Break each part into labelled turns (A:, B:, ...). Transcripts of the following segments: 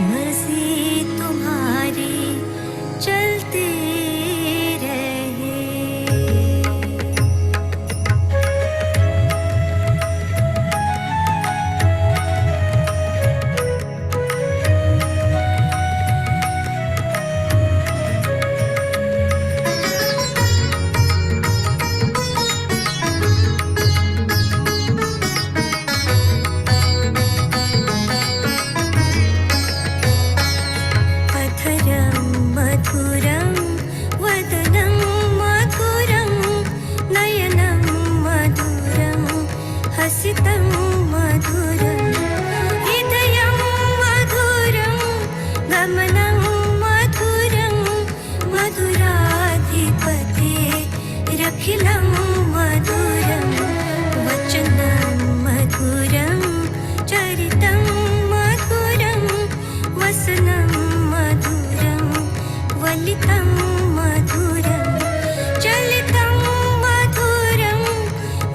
A: मर्जी तुम्हारी चलती रहे। अधरं मधुरं वदनं मधुरं नयनं मधुरं हसितं मधुरं हृदयं मधुरं गमनं मधुरं मधुराधिपते रखिलं मधुरं वचनं मधुरं चरितं मधुरं वसनं मधुरं वलितं मधुरं चलितं मधुरं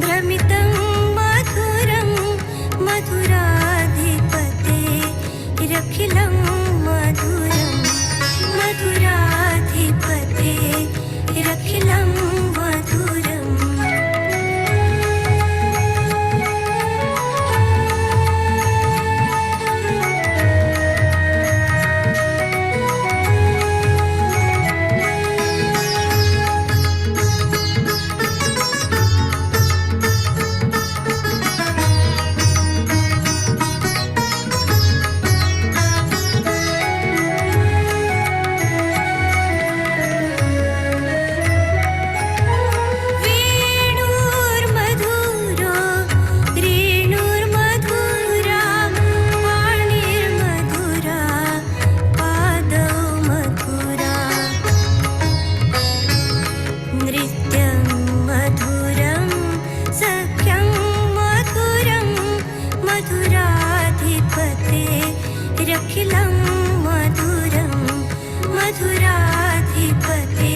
A: भ्रमितं मधुरं मधुराधिपते रखिलं मधुरं मधुराधिपते रखिलं मधुरम्। वेणुर्मधुरो रेणुर्मधुरा वाणिर्मधुरा पादौ मधुरा नृत्यं मधुरं सख्यं मधुरं मधुराधिपते रखिलं मधुरं मधुराधिपते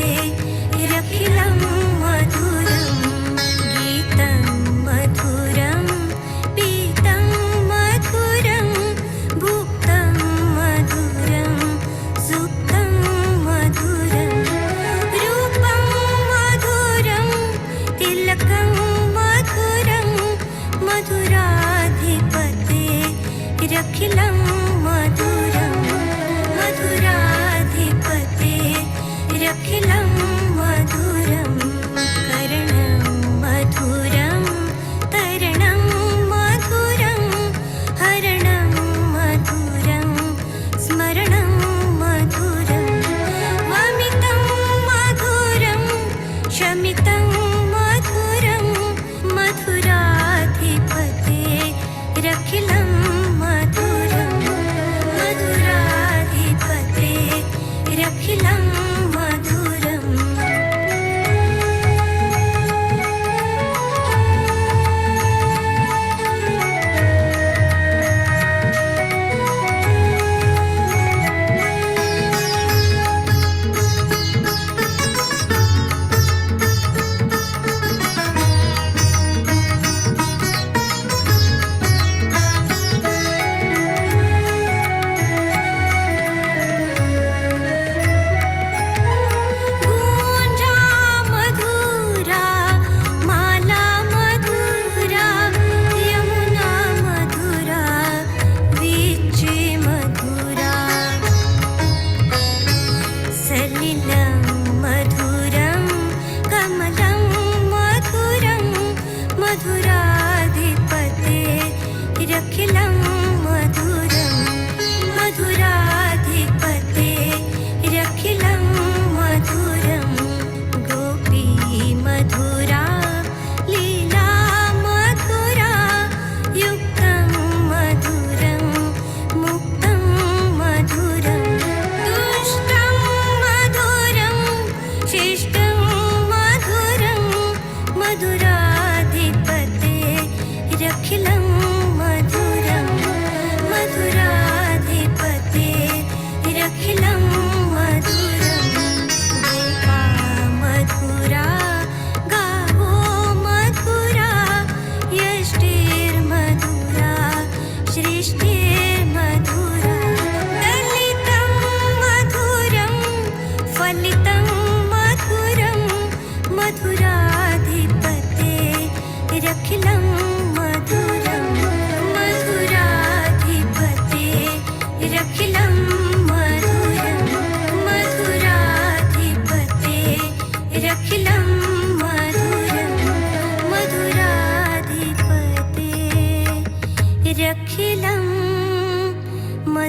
A: रखिलं मधुरं गीतं मधुरं पीतं मधुरं भुक्तं मधुरं सुप्तं मधुरं रूपं मधुरं तिलकं मधुरं मधुराधिपते रखिलं मधुरं मधुराधिपते रखिलं मधुरं कर्णं मधुरं तरणं मधुरं हरणं मधुरं स्मरणं मधुरं वमितं मधुरं शमितं मधुरं मधुराधिपते रखिलं मधुरं मधुराधिपते रखिलं मधुरम्।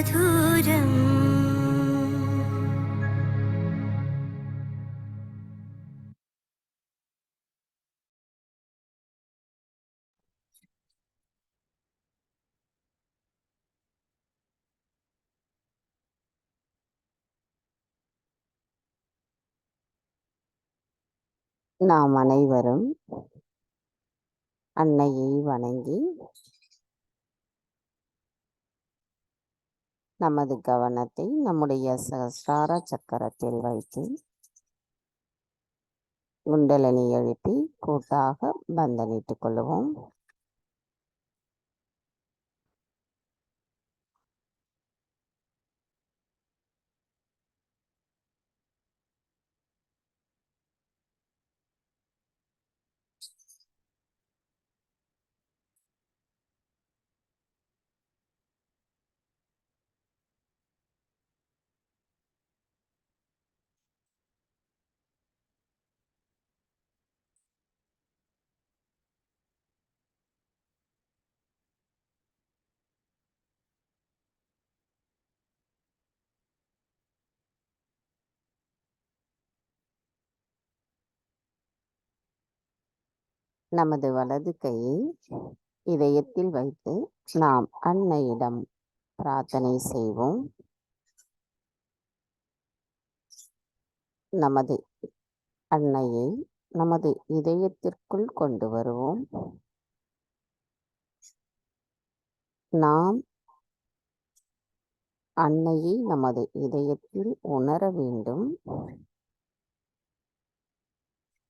A: मधुरम्
B: நாம் அனைவரும் அன்னையை வணங்கி நமது கவனத்தை நம்முடைய சஹஸ்ரார சக்கரத்தில் வைத்து குண்டலினி எழுப்பி கூட்டாக பந்தனிட்டுக் கொள்வோம். நமது வலது கையை இதயத்தில் வைத்து நாம் அன்னையிடம் பிரார்த்தனை செய்வோம். நமது அன்னையை நமது இதயத்திற்குள் கொண்டு வருவோம். நாம் அன்னையை நமது இதயத்தில் உணர வேண்டும்.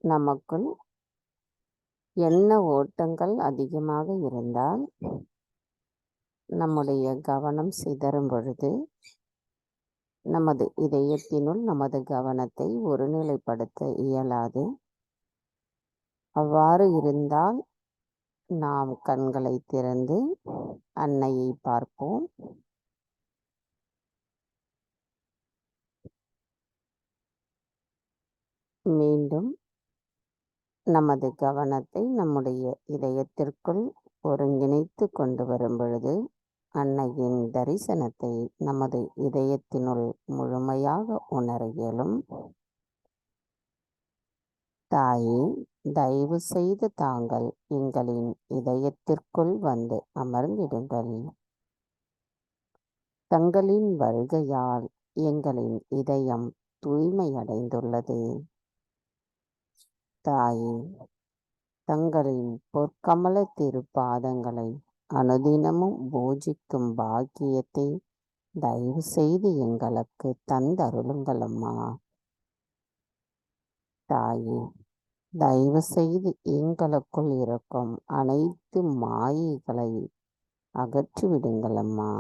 B: நமக்குள் எண்ண ஓட்டங்கள் அதிகமாக இருந்தால் நம்முடைய கவனம் சிதறும் பொழுது நமது இதயத்தினுள் நமது கவனத்தை ஒருநிலைப்படுத்த இயலாது. அவ்வாறு இருந்தால் நாம் கண்களை திறந்து அன்னையை பார்ப்போம். மீண்டும் நமது கவனத்தை நம்முடைய இதயத்திற்குள் ஒருங்கிணைத்து கொண்டு வரும் பொழுது அன்னையின் தரிசனத்தை நமது இதயத்தினுள் முழுமையாக உணர இயலும். தாயே, தயவு செய்து தாங்கள் எங்களின் இதயத்திற்குள் வந்து அமர்ந்திடுங்கள். தங்களின் வருகையால் எங்களின் இதயம் தூய்மையடைந்துள்ளது. தாயே, தங்களின் பொற்கமல திருப்பாதங்களை அனுதினமும் பூஜிக்கும் பாக்கியத்தை தயவு செய்து எங்களுக்கு தந்தருளுங்கள் அம்மா. தாயே, தயவு செய்து எங்களுக்குள் இருக்கும் அனைத்து மாயைகளை அகற்றிவிடுங்கள் அம்மா.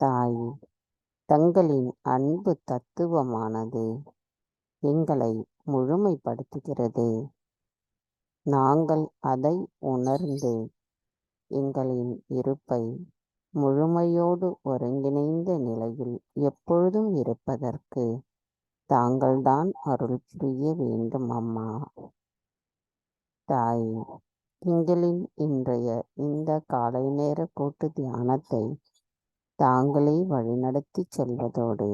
B: தாயே, தங்களின் அன்பு தத்துவமானது எங்களை முழுமைப்படுத்துகிறது. நாங்கள் அதை உணர்ந்து எங்களின் இருப்பை முழுமையோடு ஒருங்கிணைந்த நிலையில் எப்பொழுதும் இருப்பதற்கு தாங்கள்தான் அருள் புரிய வேண்டும் அம்மா. தாயே, எங்களின் இன்றைய இந்த காலை நேர கூட்டு தியானத்தை தாங்களே வழிநடத்தி செல்வதோடு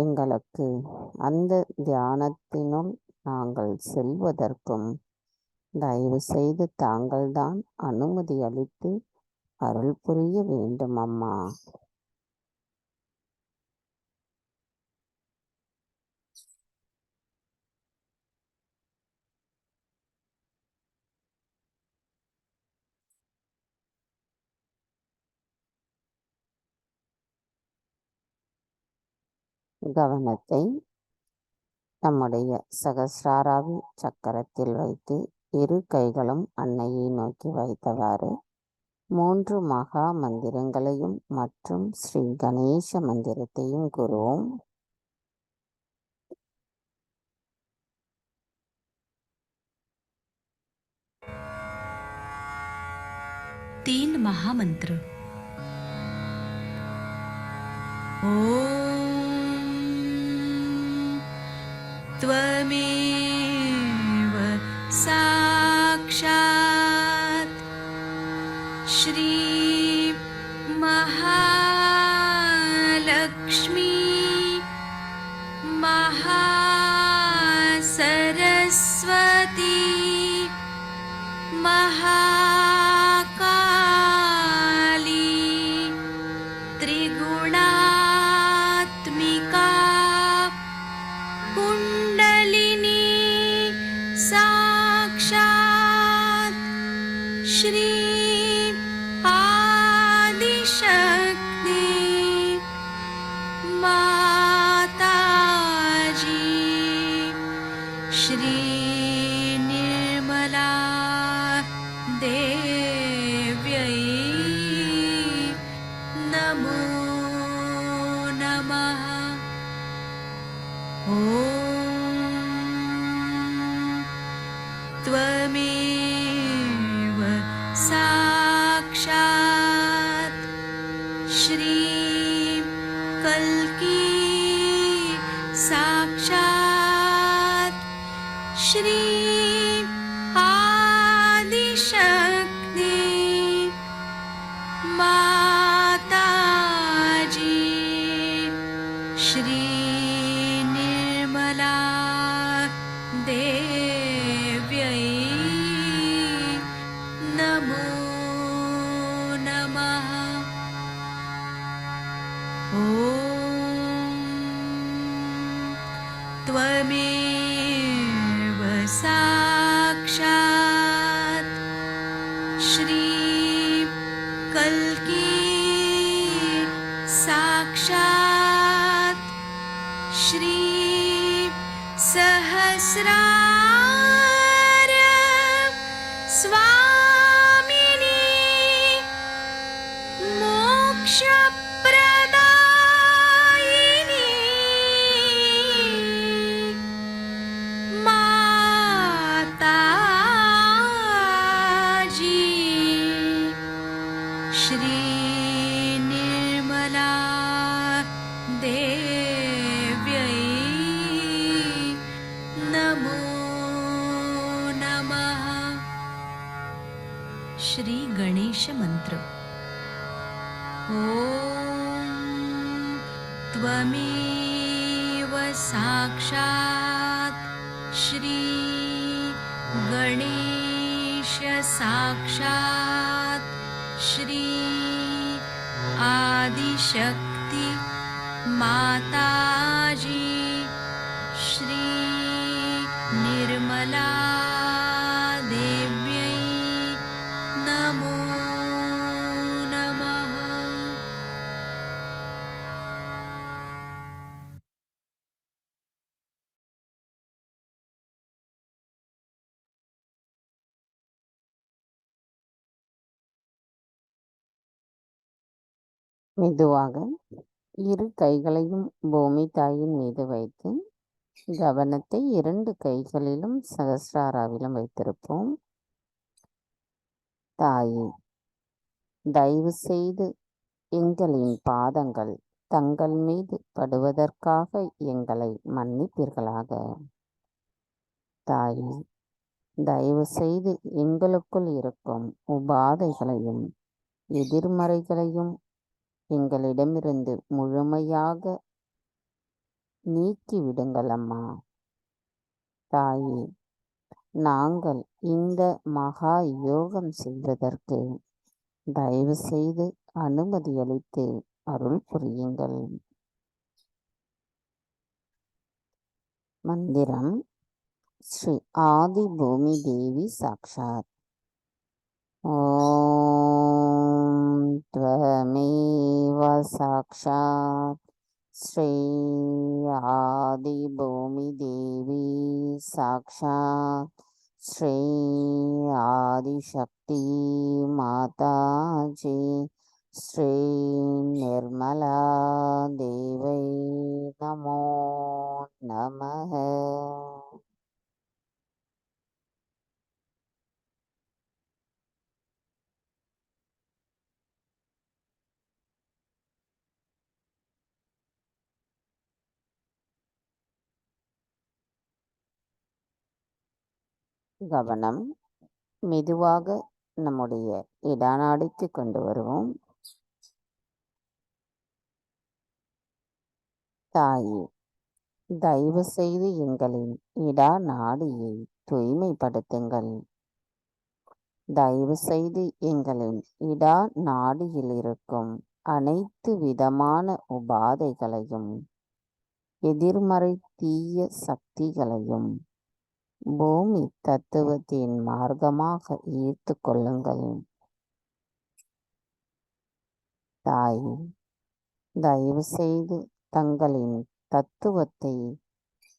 B: எங்களுக்கு அந்த தியானத்தினுள் நாங்கள் செல்வதற்கும் தயவு செய்து தாங்கள்தான் அனுமதி அளித்து அருள் புரிய வேண்டும் அம்மா. கவனத்தை நம்முடைய சகஸ்ராராவி சக்கரத்தில் வைத்து இரு கைகளும் அன்னையை நோக்கி வைத்தவாறு 3 மகா மந்திரங்களையும் மற்றும் ஸ்ரீ கணேச மந்திரத்தையும் கூறுவோம்.
C: तीन महामंत्र। त्वमेव साक्षात् श्री
A: माताजी श्री निर्मला देव्यै नमो नमः। ॐ त्वमेव साक्षात् श्री कल्की साक्षात् श्री आदिशक्ति माताजी श्री निर्मला देव्यै नमो नमः। ॐ त्वमेव साक्षात् श्री कल्की साक्षात् श्री सहस्रार स्वामिनी मोक्षप्रदायिनी माताजी श्री निर्मला देव्यै नमो नमः।
C: श्री गणेश मंत्र। ॐ त्वमेव साक्षात् श्री गणेश साक्षात् श्री आदिशक्ति माताजी श्री निर्मला देव्यै नमो नमः।
B: மெதுவாக இரு கைகளையும் பூமி தாயின் மீது வைத்து கவனத்தை 2 கைகளிலும் சகஸ்ராராவிலும் வைத்திருப்போம். தாயே, தயவு செய்து எங்களின் பாதங்கள் தங்கள் மீது படுவதற்காக எங்களை மன்னிப்பீர்களாக. தாயே, தயவு செய்து எங்களுக்குள் இருக்கும் உபாதைகளையும் எதிர்மறைகளையும் எங்களிடமிருந்து முழுமையாக நீக்கிவிடுங்கள் அம்மா. தாயே, நாங்கள் இந்த மகா யோகம் செய்வதற்கு தயவு செய்து அனுமதியளித்து அருள் புரியுங்கள். மந்திரம் ஸ்ரீ ஆதி பூமி தேவி சாக்ஷாத். ஓம் த்வமேவ சாக்ஷாத் ஸ்ரீ ஆதி பூமி தேவி சாக்ஷாத் ஸ்ரீ ஆதிசக்தி மாதாஜி ஸ்ரீ நிர்மலா தேவை நமோ நமः. கவனம் மெதுவாக நம்முடைய இடநாடிக்கு கொண்டு வருவோம். தாயே, தயவு செய்து எங்களின் இடநாடியை தூய்மைப்படுத்துங்கள். தயவு செய்து எங்களின் இடநாடியில் இருக்கும் அனைத்து விதமான உபாதைகளையும் எதிர்மறை தீய சக்திகளையும் பூமி தத்துவத்தின் மார்க்கமாக ஈர்த்து கொள்ளுங்கள். தாய், தயவு செய்து தங்களின் தத்துவத்தை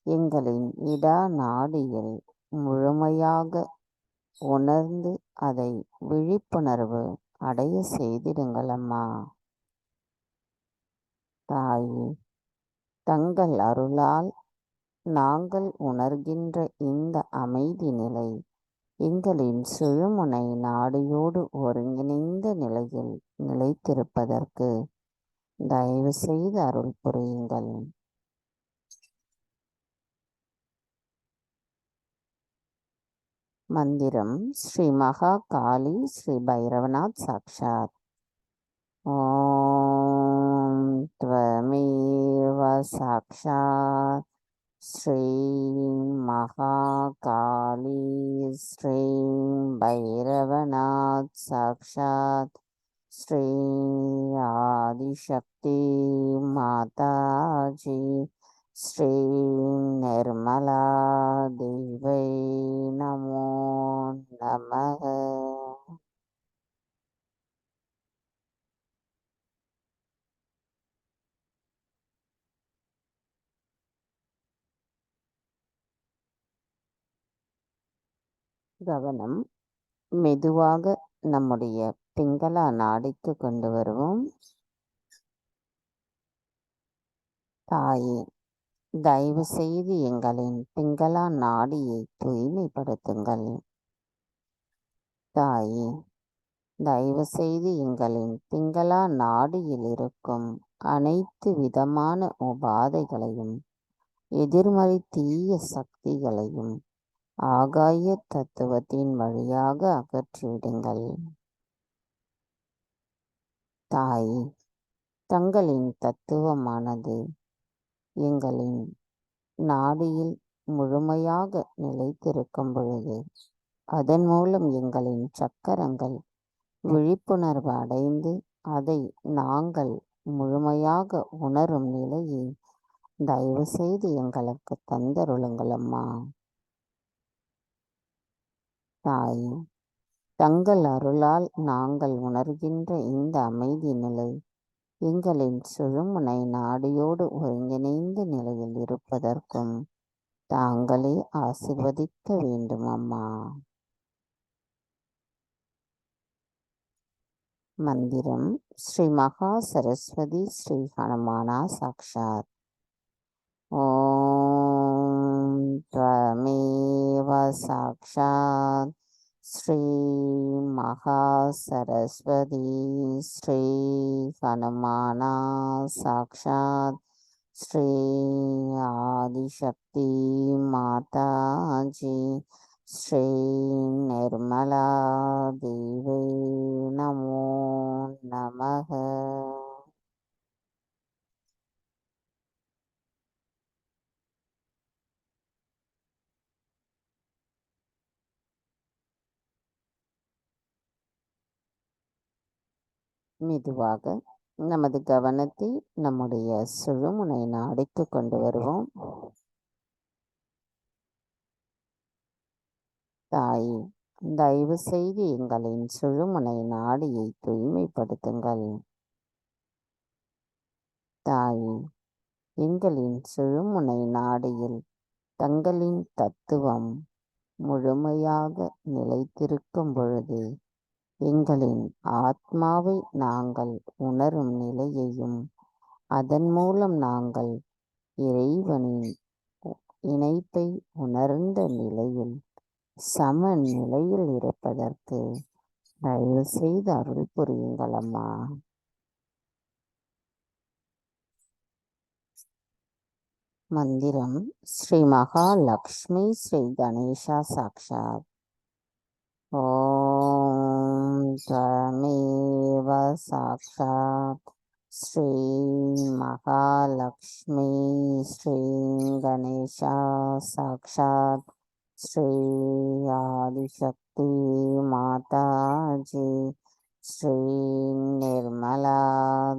B: எங்களின் இடா நாடியில் முழுமையாக உணர்ந்து அதை விழிப்புணர்வு அடைய செய்திடுங்கள் அம்மா. தாயே, தங்கள் அருளால் நாங்கள் உணர்கின்ற இந்த அமைதி நிலை எங்களின் சுழுமுனை நாடியோடு ஒருங்கிணைந்த நிலையில் நிலைத்திருப்பதற்கு தயவு செய்து அருள் புரியுங்கள். மந்திரம் ஸ்ரீ மகா காளி ஸ்ரீ பைரவநாத் சாக்ஷாத். ஓம் த்வமேவ சாக்ஷாத் ஸ்ரீ மகா காளி ஸ்ரீ பைரவநாத் சாக்ஷாத் ஸ்ரீ ஆதிசக்தி மாதாஜி ஸ்ரீ நிர்மலா தேவை நமோ நமக. கவனம் மெதுவாக நம்முடைய பிங்களா நாடிக்கு கொண்டு வருவோம். தாயே, தயவு செய்து எங்களின் பிங்களா நாடியை தூய்மைப்படுத்துங்கள். தாயே, தயவு செய்து எங்களின் பிங்களா நாடியில் இருக்கும் அனைத்து விதமான உபாதைகளையும் எதிர்மறை தீய சக்திகளையும் ஆகாய தத்துவத்தின் வழியாக அகற்றிவிடுங்கள். தாய், தங்களின் தத்துவமானது எங்களின் நாடியில் முழுமையாக நிலைத்திருக்கும் பொழுது அதன் மூலம் எங்களின் சக்கரங்கள் விழிப்புணர்வு அடைந்து அதை நாங்கள் முழுமையாக உணரும் நிலையை தயவு செய்து எங்களுக்கு தந்தருளுங்கள் அம்மா. தாய், தங்கள் அருளால் நாங்கள் உணர்கின்ற இந்த அமைதி நிலை எங்களின் சுழுமுனை நாடியோடு ஒருங்கிணைந்த நிலையில் இருப்பதற்கும் தாங்களே ஆசிர்வதிக்க வேண்டும் அம்மா. மந்திரம் ஸ்ரீ மகா சரஸ்வதி ஸ்ரீ ஹனுமானா சாக்ஷாத். ஓம் த்வமேவ சாக்ஷாத் ஸ்ரீ மகா சரஸ்வதி ஸ்ரீ ஹனுமானா சாக்ஷாத் ஸ்ரீ ஆதிசக்தி மாதாஜி ஸ்ரீ நிர்மலா தேவை நமோ நமக. மெதுவாக நமது கவனத்தை நம்முடைய சுழுமுனை நாடிக்கு கொண்டு வருவோம். தாயே, தயவு செய்து எங்களின் சுழுமுனை நாடியை தூய்மைப்படுத்துங்கள். தாயே, எங்களின் சுழுமுனை நாடியில் தங்களின் தத்துவம் முழுமையாக நிலைத்திருக்கும் பொழுது எங்களின் ஆத்மாவை நாங்கள் உணரும் நிலையையும் அதன் மூலம் நாங்கள் இறைவனின் இணைப்பை உணர்ந்த நிலையில் சமநிலையில் இருப்பதற்கு தயவு செய்து அருள் புரியுங்கள் அம்மா. மந்திரம் ஸ்ரீ மகாலக்ஷ்மி ஸ்ரீ கணேஷா சாக்ஷாத். ஓம் த்வமேவ சாக்ஷாத் ஸ்ரீ மகாலக்ஷ்மி ஸ்ரீ கணேஷா சாக்ஷாத் ஸ்ரீ ஆதிசக்தி மாதாஜி ஸ்ரீ நிர்மலா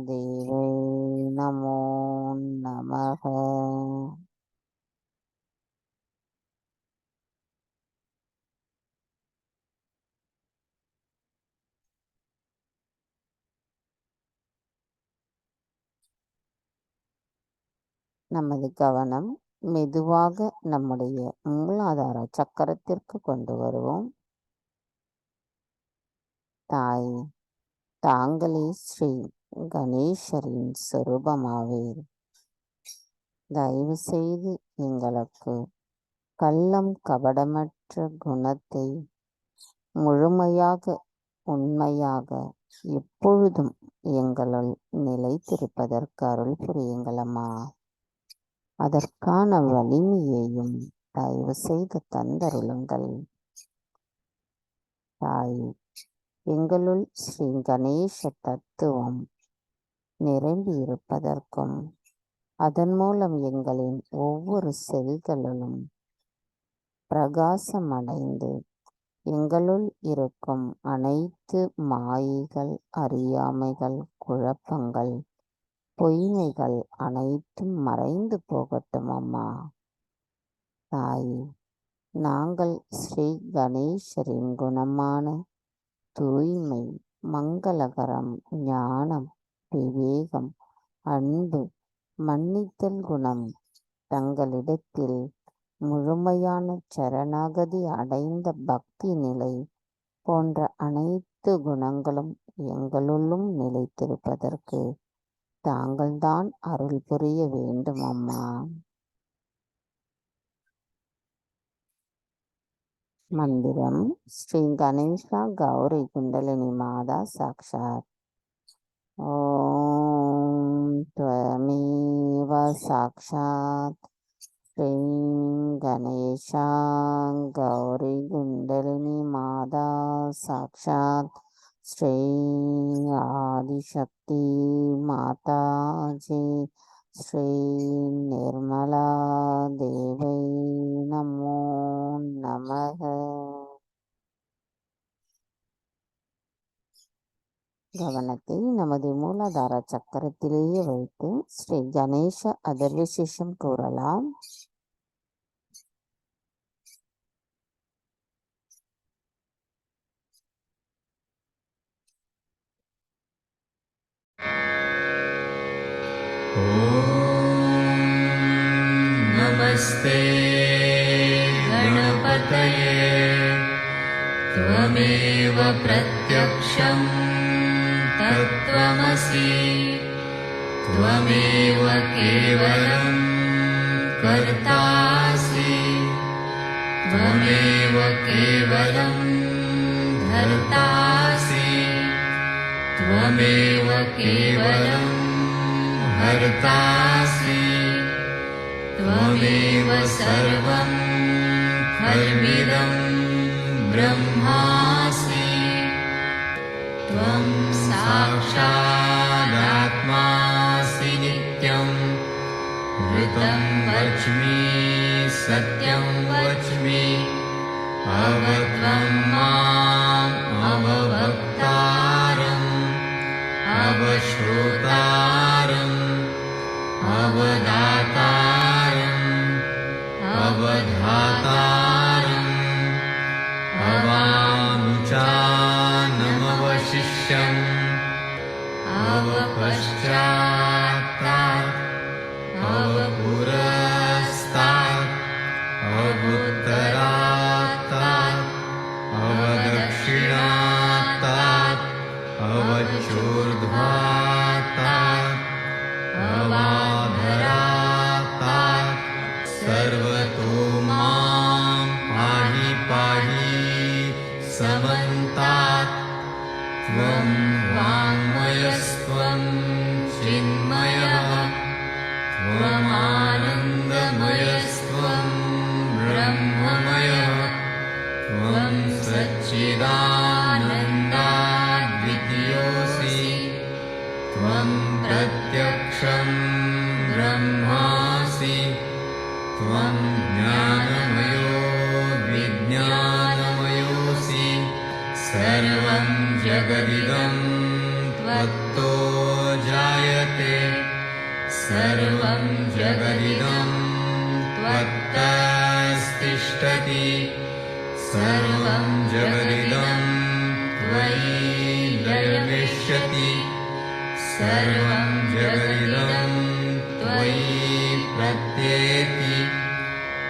B: தேவை நமோ நமக. நமது கவனம் மெதுவாக நம்முடைய மூலாதார சக்கரத்திற்கு கொண்டு வருவோம். தாய், தாங்களே ஸ்ரீ கணேசரின் சொரூபமாவீர். தயவு செய்து எங்களுக்கு கள்ளம் கபடமற்ற குணத்தை முழுமையாக உண்மையாக எப்பொழுதும் எங்களுள் நிலைத்திருப்பதற்கு அருள் புரியுங்களம்மா. அதற்கான வலிமையையும் தயவு செய்து தந்தருளுங்கள். தாய், எங்களுள் ஸ்ரீ கணேச தத்துவம் நிரம்பி இருப்பதற்கும் அதன் மூலம் எங்களின் ஒவ்வொரு செல்களிலும் பிரகாசம் அடைந்து எங்களுள் இருக்கும் அனைத்து மாயைகள், அறியாமைகள், குழப்பங்கள், பொய்மைகள் அனைத்தும் மறைந்து போகட்டும் அம்மா. தாய், நாங்கள் ஸ்ரீ கணேசரின் குணமான தூய்மை, மங்களகரம், ஞானம், விவேகம், அன்பு, மன்னித்தல் குணம், தங்களிடத்தில் முழுமையான சரணாகதி அடைந்த பக்தி நிலை போன்ற அனைத்து குணங்களும் எங்களுள்ளும் நிலைத்திருப்பதற்கு தாங்கள்தான் அருள் புரிய வேண்டும் அம்மா. மந்திரம் ஸ்ரீ கணேஷா கௌரி குண்டலினி மாதா சாக்ஷாத். ஓம் த்வமேவ சாக்ஷாத் ஸ்ரீ கணேஷா கௌரி குண்டலினி மாதா சாக்ஷாத் ஸ்ரீ ஆதிசக்தி மாதாஜி ஸ்ரீ நிர்மலா தேவை நமோ நமக. கவனத்தை நமது மூலாதார சக்கரத்திலேயே வைத்து ஸ்ரீ கணேச அதர்விசேஷம் கூறலாம்.
C: नमस्ते गणपतये त्वमेव प्रत्यक्षं तत्त्वमसि त्वमेव केवलं कर्तासि त्वमेव केवलं धर्तासि त्वमेव केवलं हर्तासि त्वमेव सर्वं खल्विदं ब्रह्मासि त्वं साक्षादात्मासि नित्यं ऋतं वच्मि सत्यं वच्मि अवत्वं माम् अववक्तारम् अवश्रोतारम् अवदातारम् अवधातारम् अवानुचानमवशिष्यम् अवपश्चात्तात् अवपुरस्तात् अवुत्तरात्तात् अवदक्षिणात्तात् अवचोर्ध्वात्तात् अवाधरात्तात् सर्वतो मां पाहि पाहि समन्तात् त्वं वाङ्मयस्त्वं चिन्मयः त्वमानन्दमयस्त्वं ब्रह्ममयः त्वं सच्चिदानन्दाद्वितीयोऽसि त्वं प्रत्यक्षं ब्रह्मासि त्वं ज्ञानमयो विज्ञानमयोऽसि सर्वं जगदिदं त्वत्तो जायते सर्वं जगदिदं त्वत्तस्तिष्ठति सर्वं जगदिदं त्वयि लयमिष्यति सर्वं जगदिदं त्वयि शक्त्येति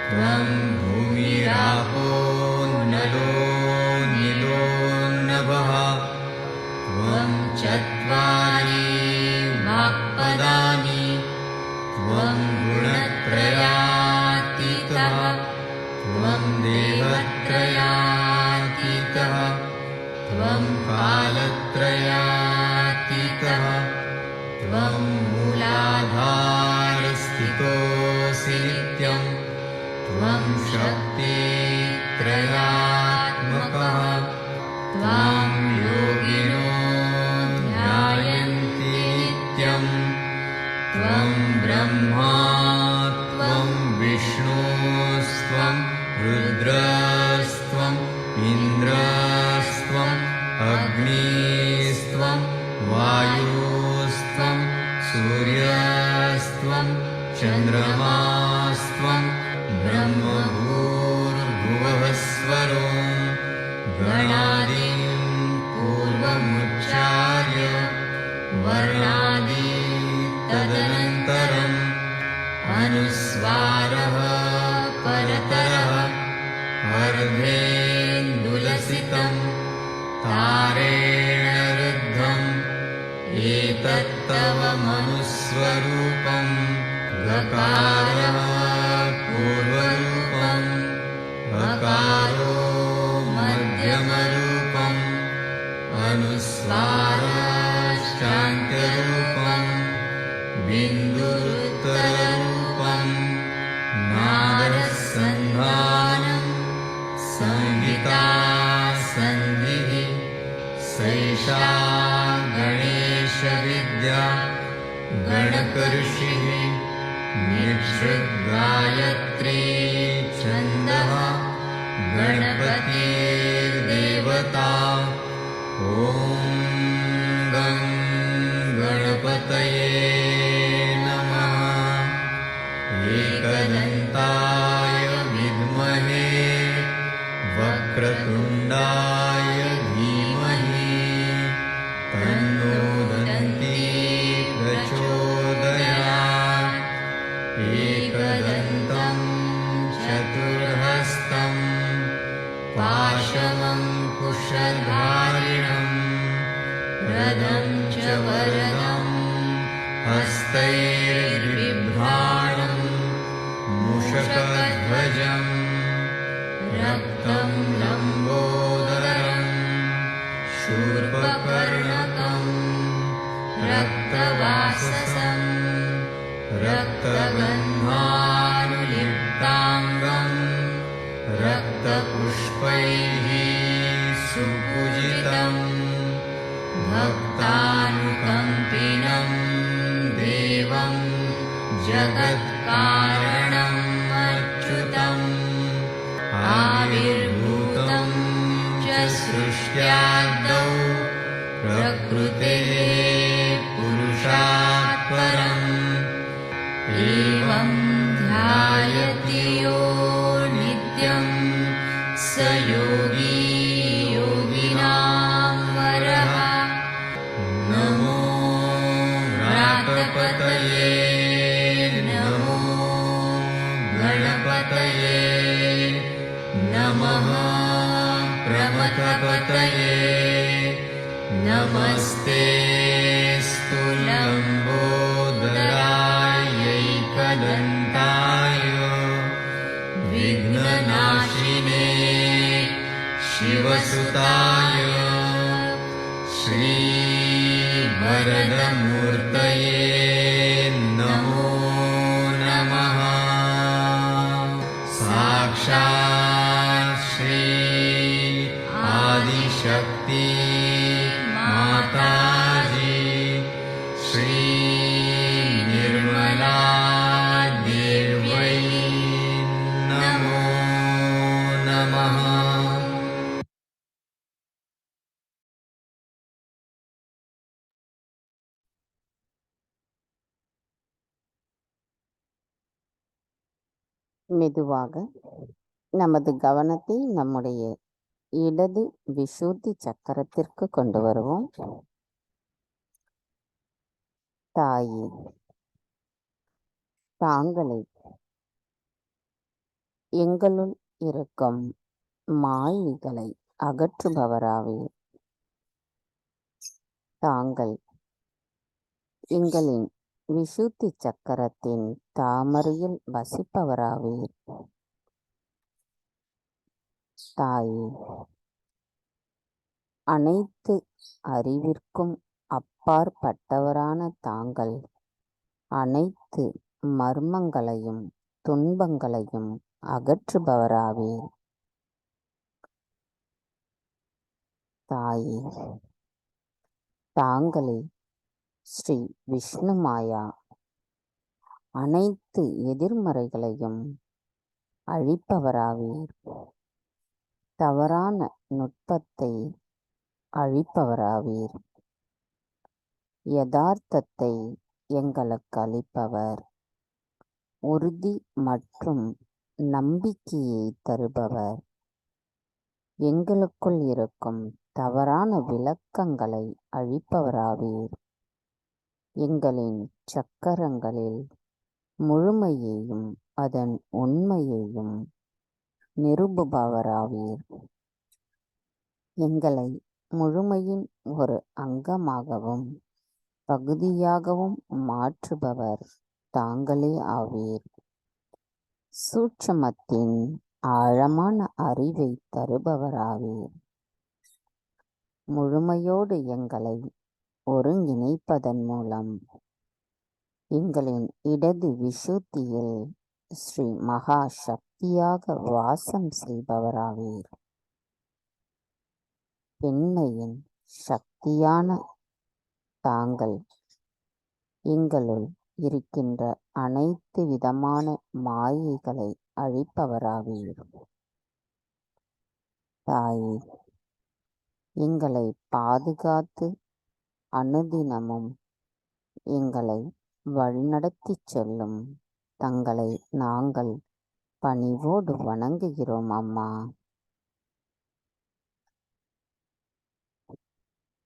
C: त्वं भूमिरापो नलो नीलो नभः त्वं चत्वारि वाक्पदानि त्वं गुणत्रयातीतः त्वं देवत्रयातीतः त्वं कालत्रयातीतः त्वं मूलाधारस्थितोऽसि नित्यं त्वं शक्तित्रयात्मकः त्वां योगिनो ध्यायन्ति नित्यं त्वं ब्रह्मा त्वं विष्णुस्त्वं रुद्रस्त्वम् इन्द्रस्त्वम् अग्निस्त्वं वायुस्त्वं सूर्यस्त्वं चन्द्रमास्त्वं ब्रह्मभूर्भुवः स्वरो गणादीन् पूर्वमुच्चार्य वर्णादि तदनन्तरम् अनुस्वारः परतरः अर्धेन्दुलसितं तारेण रुद्धम् एतत्तव मनुस्वरूपं गकारः पूर्वरूपम् अकारो मध्यमरूपम् अनुस्वाराश्चान्त्यरूपम् बिन्दुरुत्तररूपम् नादसन्धानम् संहिता सन्धिः सैषा गणेशविद्या गणकऋषिः निःसृद्गायत्री छन्दः गणपतिर्देवता ॐ गं गणपतये नमः एकदन्ताय विद्महे वक्रतुण्डाय धीमहि तन्नो दन्ती प्रचोदयात् एकदन्तं चतुर्हस्तं पाशमङ्कुशधारिणं रदं च वरदं हस्तैर्बिभ्राणं मूषकध्वजम् रक्तं लम्बोदरं शूर्पकर्णकं रक्तवाससं रक्तगन्धानुलिप्ताङ्गं रक्तपुष्पैः सुपूजितं भक्तानुकम्पिनं देवं जगत्कारणम् अच्युतम् आविर्भूतं च सृष्ट्यादौ प्रकृतेः पुरुषात् परम् एवं ध्यायति यो नित्यं स योगी योगिनां वरः नमो व्रातपतये नमो गणपतये नमः प्रमथपतये नमस्ते स्तुलम्बोदरायैकदन्ताय विघ्ननाशिने शिवसुताय श्रीवरदमूर्तये नमो नमः साक्षात् श्री आदिशक्ति माताजी श्री निर्मला देव्यै नमो नमः।
B: மெதுவாக நமது கவனத்தை நம்முடைய இடது விசுத்தி சக்கரத்திற்கு கொண்டு வருவோம். தாயே, தாங்களை எங்களுள் இருக்கும் மாயைகளை அகற்றுபவராவீர். தாங்கள் எங்களின் விசுத்தி சக்கரத்தின் தாமரையில் வசிப்பவராவீர். தாயே, அனைத்து அறிவிற்கும் அப்பாற்பட்டவரான தாங்கள் அனைத்து மர்மங்களையும் துன்பங்களையும் அகற்றுபவராவீர். தாயே, தாங்களே ஸ்ரீ விஷ்ணு மாயா அனைத்து எதிர்மறைகளையும் அழிப்பவராவீர். தவறான நுட்பத்தை அழிப்பவராவீர். யதார்த்தத்தை எங்களுக்கு அளிப்பவர். உறுதி மற்றும் நம்பிக்கையை தருபவர். எங்களுக்குள் இருக்கும் தவறான விளக்கங்களை அழிப்பவராவீர். எங்களின் சக்கரங்களில் முழுமையையும் அதன் உண்மையையும் நிரூபுபவராவீர். எங்களை முழுமையின் ஒரு அங்கமாகவும் பகுதியாகவும் மாற்றுபவர் தாங்களே ஆவீர். சூட்சுமத்தின் ஆழமான அறிவை தருபவராவீர். முழுமையோடு எங்களை ஒருங்கிணைப்பதன் மூலம் எங்களின் இடது விசுத்தியில் ஸ்ரீ மகா சக்தியாக வாசம் செய்பவராவீர். பெண்மையின் சக்தியான தாங்கள் எங்களுள் இருக்கின்ற அனைத்து விதமான மாயைகளை அழிப்பவராவீர். தாயே, எங்களை பாதுகாத்து அனுதினமும் எங்களை வழிநடத்திச் செல்லும் தங்களை நாங்கள் பணிவோடு வணங்குகிறோம் அம்மா.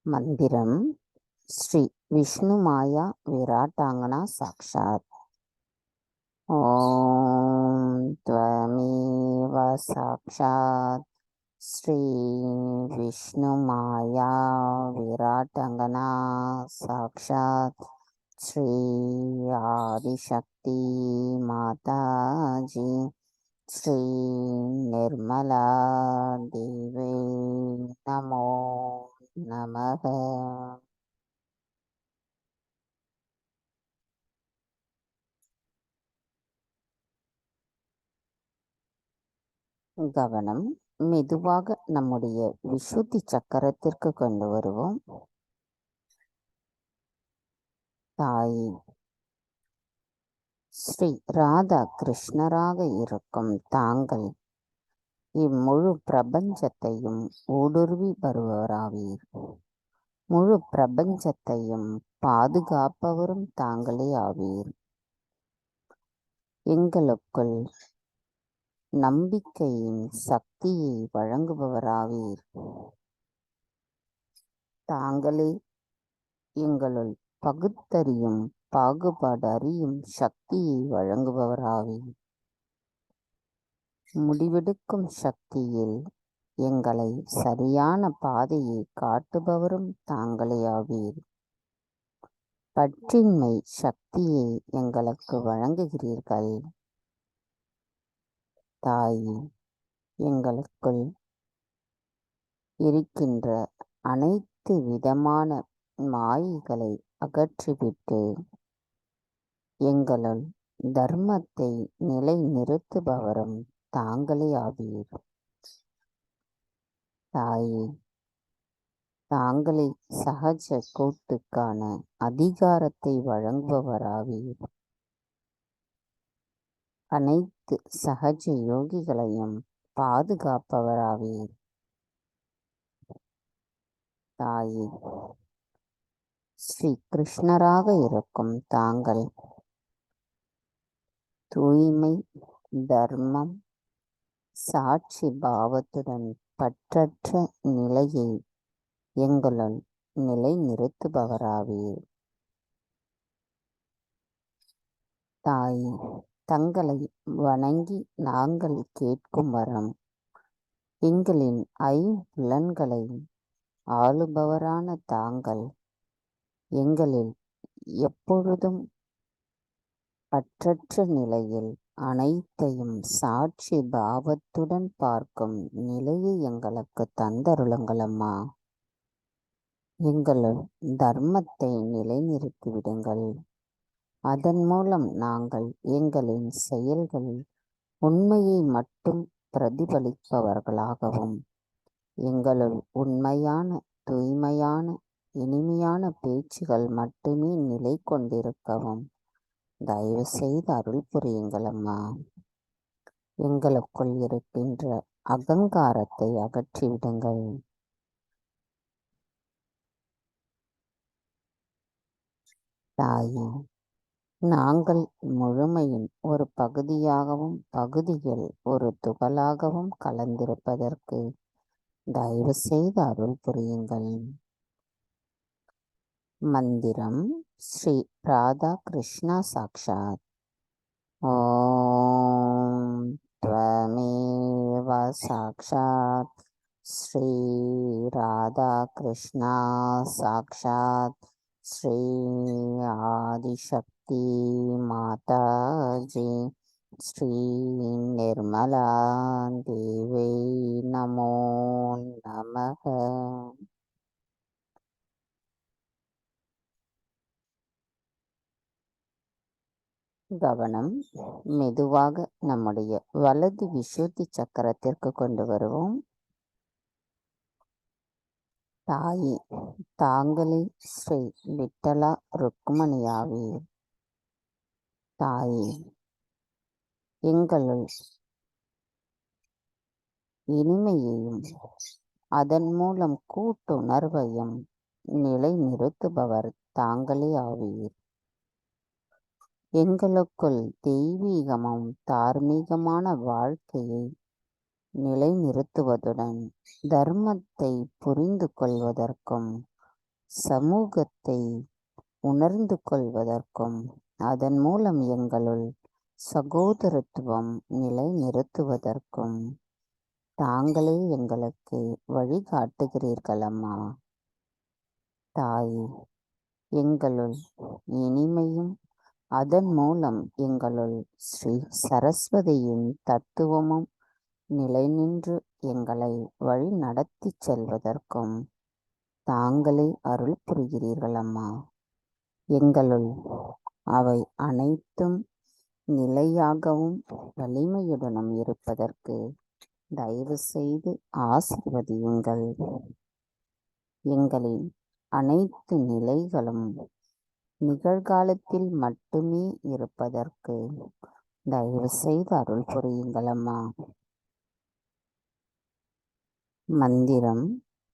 B: மந்திரம் ஸ்ரீ விஷ்ணு மாயா விராட்டாங்கனா சாக்ஷாத். ஓம் த்வமேவ சாக்ஷாத் ஸ்ரீ விஷ்ணு மாயா விராட்டாங்கனா சாக்ஷாத் ஸ்ரீ ஆதிசக்தி மாதாஜி ஸ்ரீ நிர்மலா தேவி நமோ நமக. கவனம் மெதுவாக நம்முடைய விசுத்தி சக்கரத்திற்கு கொண்டு வருவோம். தாயே, ஸ்ரீ ராதா கிருஷ்ணராக இருக்கும் தாங்கள் இம்முழு பிரபஞ்சத்தையும் ஊடுருவி வருபவராவீர். முழு பிரபஞ்சத்தையும் பாதுகாப்பவரும் தாங்களே ஆவீர். எங்களுக்குள் நம்பிக்கையின் சக்தியை வழங்குபவராவீர். தாங்களே எங்களுள் பகுத்தறியும் பாகுபாடு அறியும் சக்தியை வழங்குபவராவீர். முடிவெடுக்கும் சக்தியில் எங்களை சரியான பாதையை காட்டுபவரும் தாங்களே ஆவீர். பற்றின்மை சக்தியை எங்களுக்கு வழங்குகிறீர்கள். தாயே, எங்களுக்குள் இருக்கின்ற அனைத்து விதமான மாயைகளை அகற்றிவிட்டு எங்களுள் தர்மத்தை நிலைநிறுத்துபவரும் தாங்களே ஆவீர். தாயே, தாங்களே சஹஜ கூட்டுக்கான அதிகாரத்தை வழங்குபவராவீர். அனைத்து சஹஜ யோகிகளையும் பாதுகாப்பவராவீர். தாயே, ஸ்ரீ கிருஷ்ணராக இருக்கும் தாங்கள் தூய்மை, தர்மம், சாட்சி பாவத்துடன் பற்றற்ற நிலையை எங்களுள் நிலைநிறுத்துபவராவீர். தாயே, தங்களை வணங்கி நாங்கள் கேட்கும் வரம். எங்களின் ஐம்புலன்களை ஆளுபவரான தாங்கள் எங்களில் எப்பொழுதும் பற்றற்ற நிலையில் அனைத்தையும் சாட்சி பாவத்துடன் பார்க்கும் நிலையை எங்களுக்கு தந்தருளுங்களம்மா. எங்களுள் தர்மத்தை நிலைநிறுத்திவிடுங்கள். அதன் மூலம் நாங்கள் எங்களின் செயல்களில் உண்மையை மட்டும் பிரதிபலிப்பவர்களாகவும் எங்களுள் உண்மையான தூய்மையான இனிமையான பேச்சுகள் மட்டுமே நிலை கொண்டிருக்கவும் தயவு செய்து அருள் புரியுங்களம்மா. எங்களுக்குள் இருக்கின்ற அகங்காரத்தை அகற்றிவிடுங்கள். தாயே, நாங்கள் முழுமையின் ஒரு பகுதியாகவும் பகுதியில் ஒரு துகளாகவும் கலந்திருப்பதற்கு தயவு செய்து அருள் புரியுங்கள். மந்திரம் ஸ்ரீ ராதா கிருஷ்ணா சாக்ஷாத். ஓம் த்வமேவ சாக்ஷாத் ஸ்ரீ ராதா கிருஷ்ணா சாக்ஷாத் ஸ்ரீ ஆதிசக்தி மாதாஜி ஸ்ரீ நிர்மலா தேவை நமோ நமக. கவனம் மெதுவாக நம்முடைய வலது விசுத்தி சக்கரத்திற்கு கொண்டு வருவோம். தாயே, தாங்களே ஸ்ரீ விட்டலா ருக்மணியாவீர். தாயே, எங்களுள் இனிமையையும் அதன் மூலம் கூட்டுணர்வையும் நிலைநிறுத்துபவர் தாங்களே ஆவீர். எங்களுக்குள் தெய்வீகமும் தார்மீகமான வாழ்க்கையை நிலைநிறுத்துவதுடன் தர்மத்தை புரிந்து கொள்வதற்கும் சமூகத்தை உணர்ந்து கொள்வதற்கும் அதன் மூலம் எங்களுள் சகோதரத்துவம் நிலைநிறுத்துவதற்கும் தாங்களே எங்களுக்கு வழிகாட்டுகிறீர்களம்மா. தாயே, எங்களுள் இனிமையும் அதன் மூலம் எங்களுள் ஸ்ரீ சரஸ்வதியின் தத்துவமும் நிலைநின்று எங்களை வழி நடத்தி செல்வதற்கும் தாங்களே அருள் புரிகிறீர்களம்மா. எங்களுள் அவை அனைத்தும் நிலையாகவும் வலிமையுடனும் இருப்பதற்கு தயவு செய்து ஆசீர்வதியுங்கள். எங்களின் அனைத்து நிலைகளும் நிகழ்காலத்தில் மட்டுமே இருப்பதற்கு தயவு செய்து அருள் புரியுங்களம்மா. மந்திரம்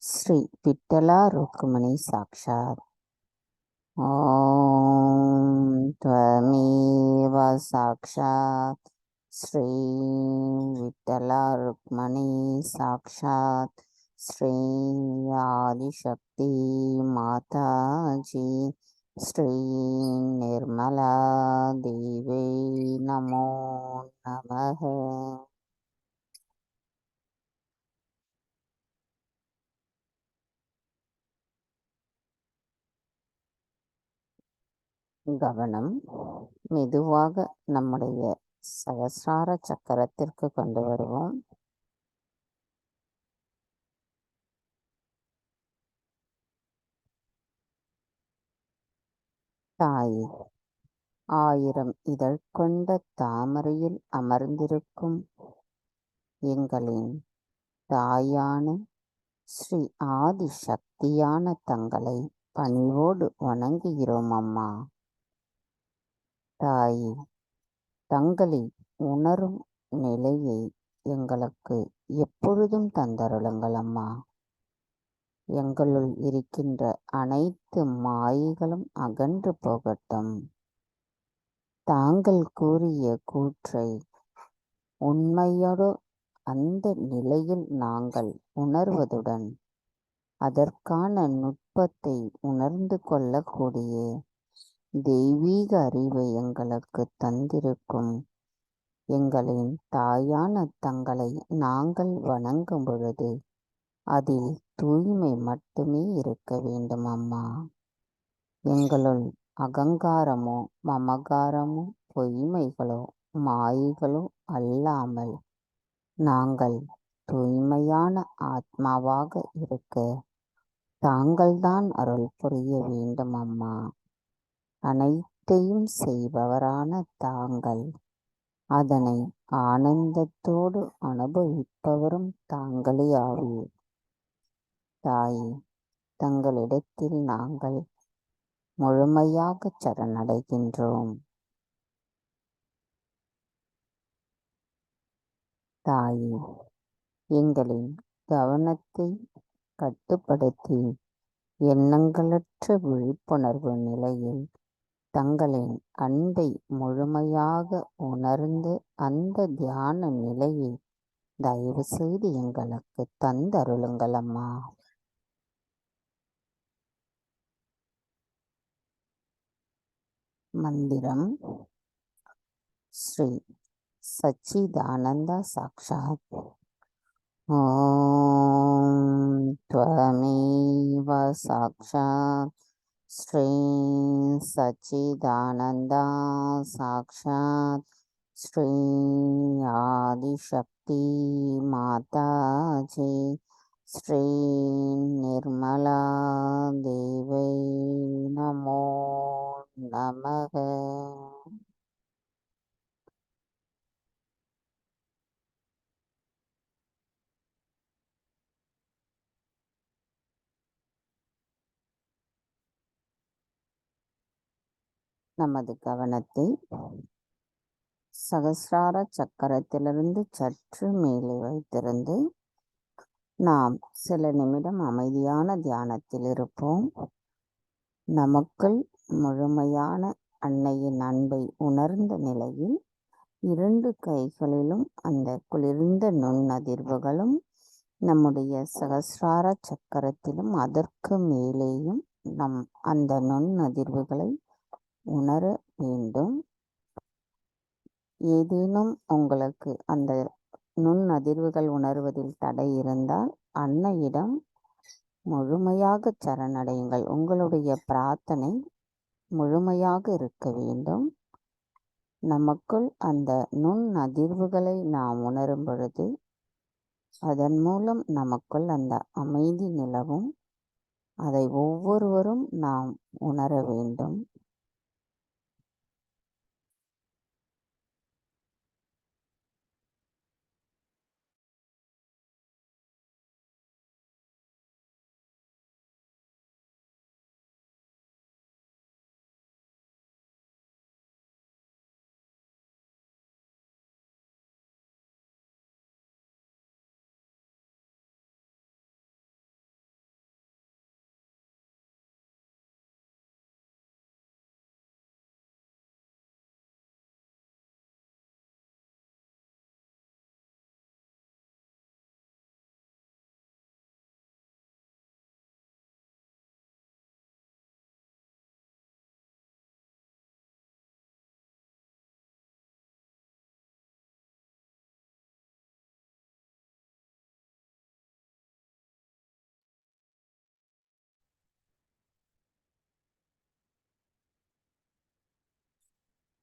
B: ஸ்ரீ விட்டலா ருக்மணி சாக்ஷாத். ஓம் த்வமேவ சாக்ஷாத் ஸ்ரீ விட்டலா ருக்மணி சாக்ஷாத் ஸ்ரீ ஆதிசக்தி மாதாஜி ஸ்ரீ நிர்மலா தேவை நமோ நமக. கவனம் மெதுவாக நம்முடைய சகசிரார சக்கரத்திற்கு கொண்டு வருவோம். தாயே, 1000 இதழ் கொண்ட தாமரையில் அமர்ந்திருக்கும் எங்களின் தாயான ஸ்ரீ ஆதி சக்தியான தங்களை பணிவோடு வணங்குகிறோம் அம்மா. தாயே, தங்களை உணரும் நிலையை எங்களுக்கு எப்பொழுதும் தந்தருளுங்கள் அம்மா. எங்களுள் இருக்கின்ற அனைத்து மாயைகளும் அகன்று போகட்டும். தாங்கள் கூறிய கூற்றை உண்மையோடு அந்த நிலையில் நாங்கள் உணர்வதுடன் அதற்கான நுட்பத்தை உணர்ந்து கொள்ளக்கூடிய தெய்வீக அறிவை எங்களுக்கு தந்திருக்கும் எங்களின் தாயான தங்களை நாங்கள் வணங்கும் பொழுது அதில் தூய்மை மட்டுமே இருக்க வேண்டும் அம்மா. எங்களுள் அகங்காரமோ மமகாரமோ பொய்மைகளோ மாயைகளோ அல்லாமல் நாங்கள் தூய்மையான ஆத்மாவாக இருக்க தாங்கள்தான் அருள் புரிய வேண்டும் அம்மா. அனைத்தையும் செய்பவரான தாங்கள் அதனை ஆனந்தத்தோடு அனுபவிப்பவரும் தாங்களே ஆவீர். தாயே, தங்களிடத்தில் நாங்கள் முழுமையாக சரணடைகின்றோம். தாயே, எங்களின் கவனத்தை கட்டுப்படுத்தி எண்ணங்களற்ற விழிப்புணர்வு நிலையில் தங்களின் அன்பை முழுமையாக உணர்ந்து அந்த தியான நிலையை தயவு செய்து எங்களுக்கு தந்தருளுங்கள் அம்மா. மந்திரம் ஸ்ரீ சச்சிதானந்த சாக்ஷாத். ஓம் த்வமேவ சாக்ஷாத் ஸ்ரீ சச்சிதானந்தா சாக்ஷாத் ஸ்ரீ ஆதிசக்தி மாதாஜி ஸ்ரீ நிர்மலா தேவை நமோ நமக. நமது கவனத்தை சகசிரார சக்கரத்திலிருந்து சற்று மேலே வைத்திருந்து நாம் சில நிமிடம் அமைதியான தியானத்தில் இருப்போம். நமக்குள் முழுமையான அன்னையின் அன்பை உணர்ந்த நிலையில் 2 கைகளிலும் அந்த குளிர்ந்த நுண்ணதிர்வுகளும் நம்முடைய சகசிரார சக்கரத்திலும் அதற்கு மேலேயும் நம் அந்த நுண்ணதிர்வுகளை உணர வேண்டும். ஏதேனும் உங்களுக்கு அந்த நுண்ணதிர்வுகள் உணர்வதில் தடை இருந்தால் அன்னையிடம் முழுமையாக சரணடையுங்கள். உங்களுடைய பிரார்த்தனை முழுமையாக இருக்க வேண்டும். நமக்குள் அந்த நுண்ணதிர்வுகளை நாம் உணரும் பொழுது அதன் மூலம் நமக்குள் அந்த அமைதி நிலவும். அதை ஒவ்வொருவரும் நாம் உணர வேண்டும்.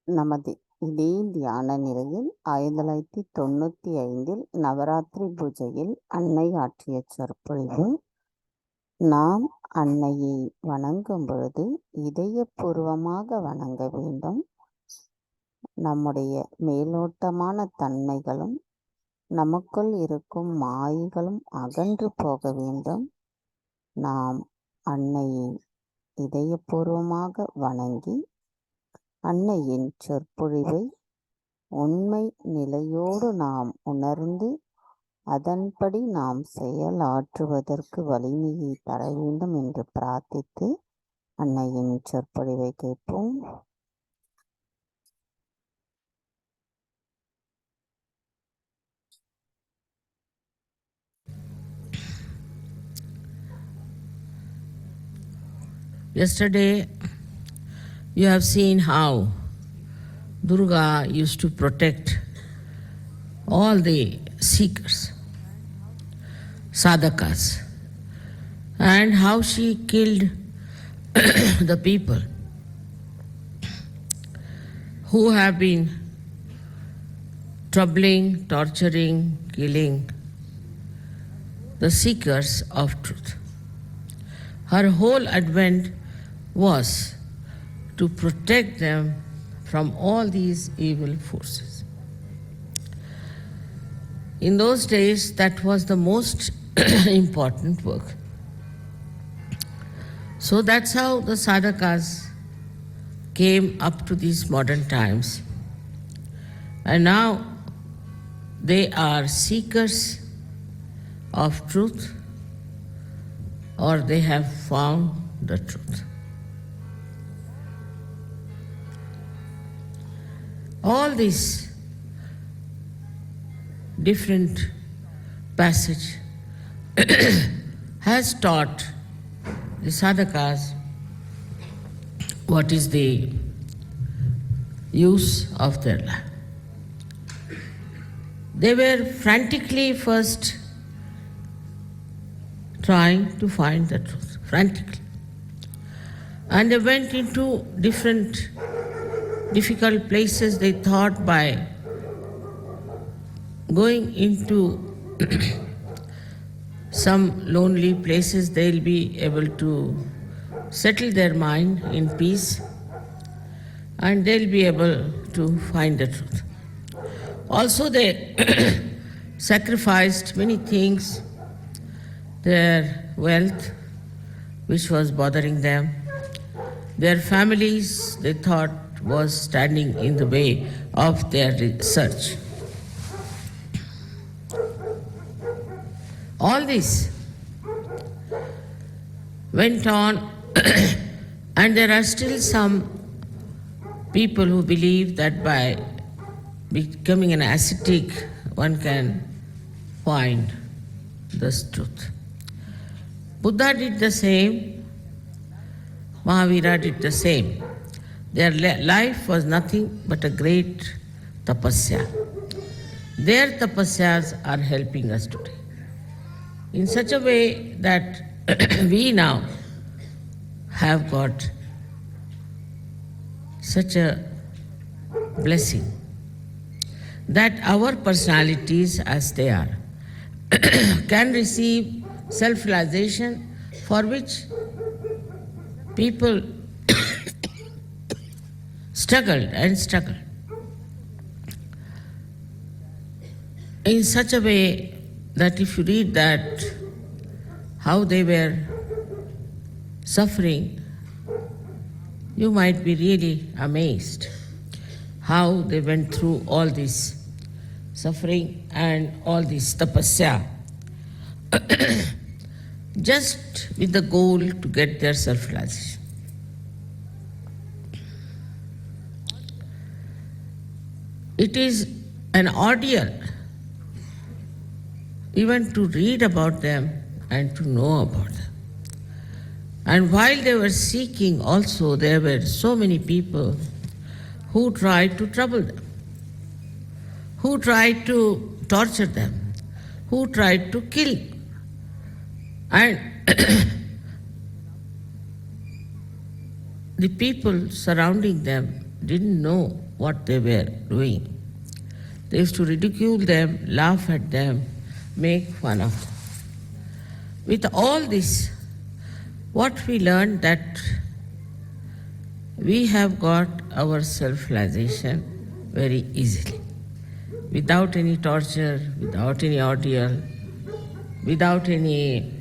B: நமது இதே தியான நிலையில் 1995 நவராத்திரி பூஜையில் அன்னை ஆற்றிய சொற்பொழிவு. நாம் அன்னையை வணங்கும் பொழுது இதயபூர்வமாக வணங்க வேண்டும். நம்முடைய மேலோட்டமான தன்மைகளும் நமக்குள் இருக்கும் மாயைகளும் அகன்று போக வேண்டும். நாம் அன்னையை இதயபூர்வமாக வணங்கி அன்னையின் சொற்பொழிவை உண்மை நிலையோடு நாம் உணர்ந்து அதன்படி நாம் செயலாற்றுவதற்கு வலிமையை தர வேண்டும் என்று பிரார்த்தித்து அன்னையின் சொற்பொழிவை கேட்போம்.
D: Yesterday, you have seen how Durga used to protect all the seekers, sadhakas, and how she killed the people who have been troubling, torturing, killing the seekers of truth. Her whole advent was to protect them from all these evil forces. In those days, that was the most important work. So that's how the sadhakas came up to these modern times. And now they are seekers of truth, or they have found the truth. All these different passage has taught the sadhakas what is the use of their life. They were frantically first trying to find the truth, frantically. And they went into different difficult places. They thought by going into some lonely places they'll be able to settle their mind in peace and they'll be able to find the truth. Also they sacrificed many things, their wealth which was bothering them, their families they thought was standing in the way of their research. All this went on and there are still some people who believe that by becoming an ascetic one can find this truth. Buddha did the same, Mahavira did the same. Their life was nothing but a great tapasya. Their tapasyas are helping us today in such a way that we now have got such a blessing that our personalities as they are can receive self-realization for which people struggled and struggled in such a way that if you read that, how they were suffering, you might be really amazed how they went through all this suffering and all this tapasya just with the goal to get their self-realization. It is an ordeal even to read about them and to know about them. And while they were seeking also, there were so many people who tried to trouble them, who tried to torture them, who tried to kill. And the people surrounding them didn't know what they were doing. They used to ridicule them, laugh at them, make fun of them. With all this, what we learned that we have got our self-realization very easily, without any torture, without any ordeal, without any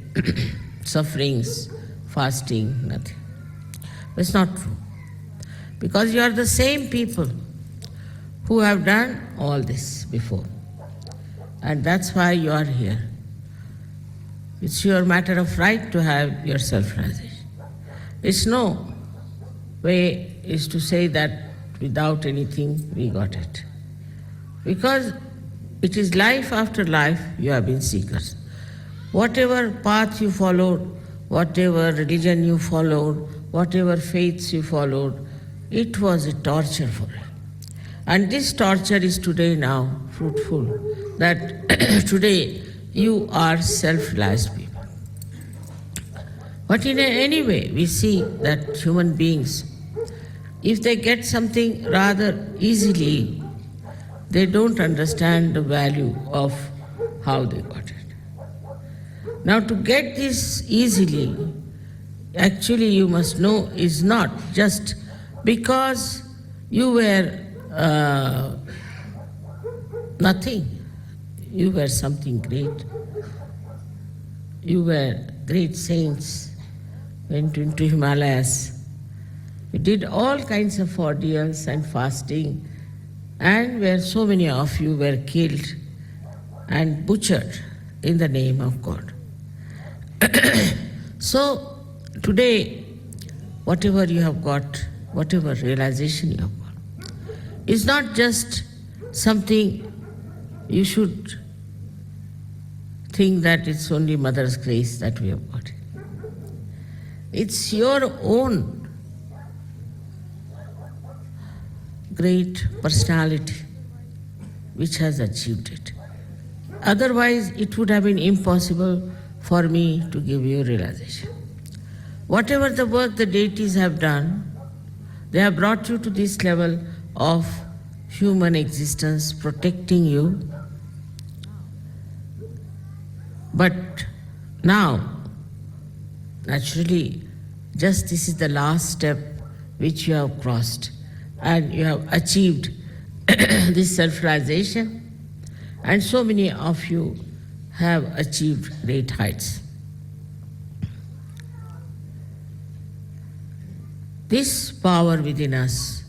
D: sufferings, fasting, nothing. It's not true. Because you are the same people who have done all this before. And that's why you are here. It's your matter of right to have your self-realization. It's no way is to say that without anything we got it. Because it is life after life you have been seekers. Whatever path you followed, whatever religion you followed, whatever faiths you followed, it was a torture for you. And this torture is today now fruitful, that today you are self-realized people. But in any way, we see that human beings, if they get something rather easily, they don't understand the value of how they got it. Now, to get this easily, actually you must know is not just because you were nothing. You were something great. You were great saints, went into Himalayas. You did all kinds of ordeals and fasting, and where so many of you were killed and butchered in the name of God. So today, whatever you have got, whatever realization you have got, is not just something you should think that it's only Mother's grace that we have got. It's your own great personality which has achieved it. Otherwise, it would have been impossible for me to give you realization. Whatever the work the deities have done, they have brought you to this level of human existence, protecting you. But now, naturally, just this is the last step which you have crossed, and you have achieved this self-realization, and so many of you have achieved great heights. This power within us,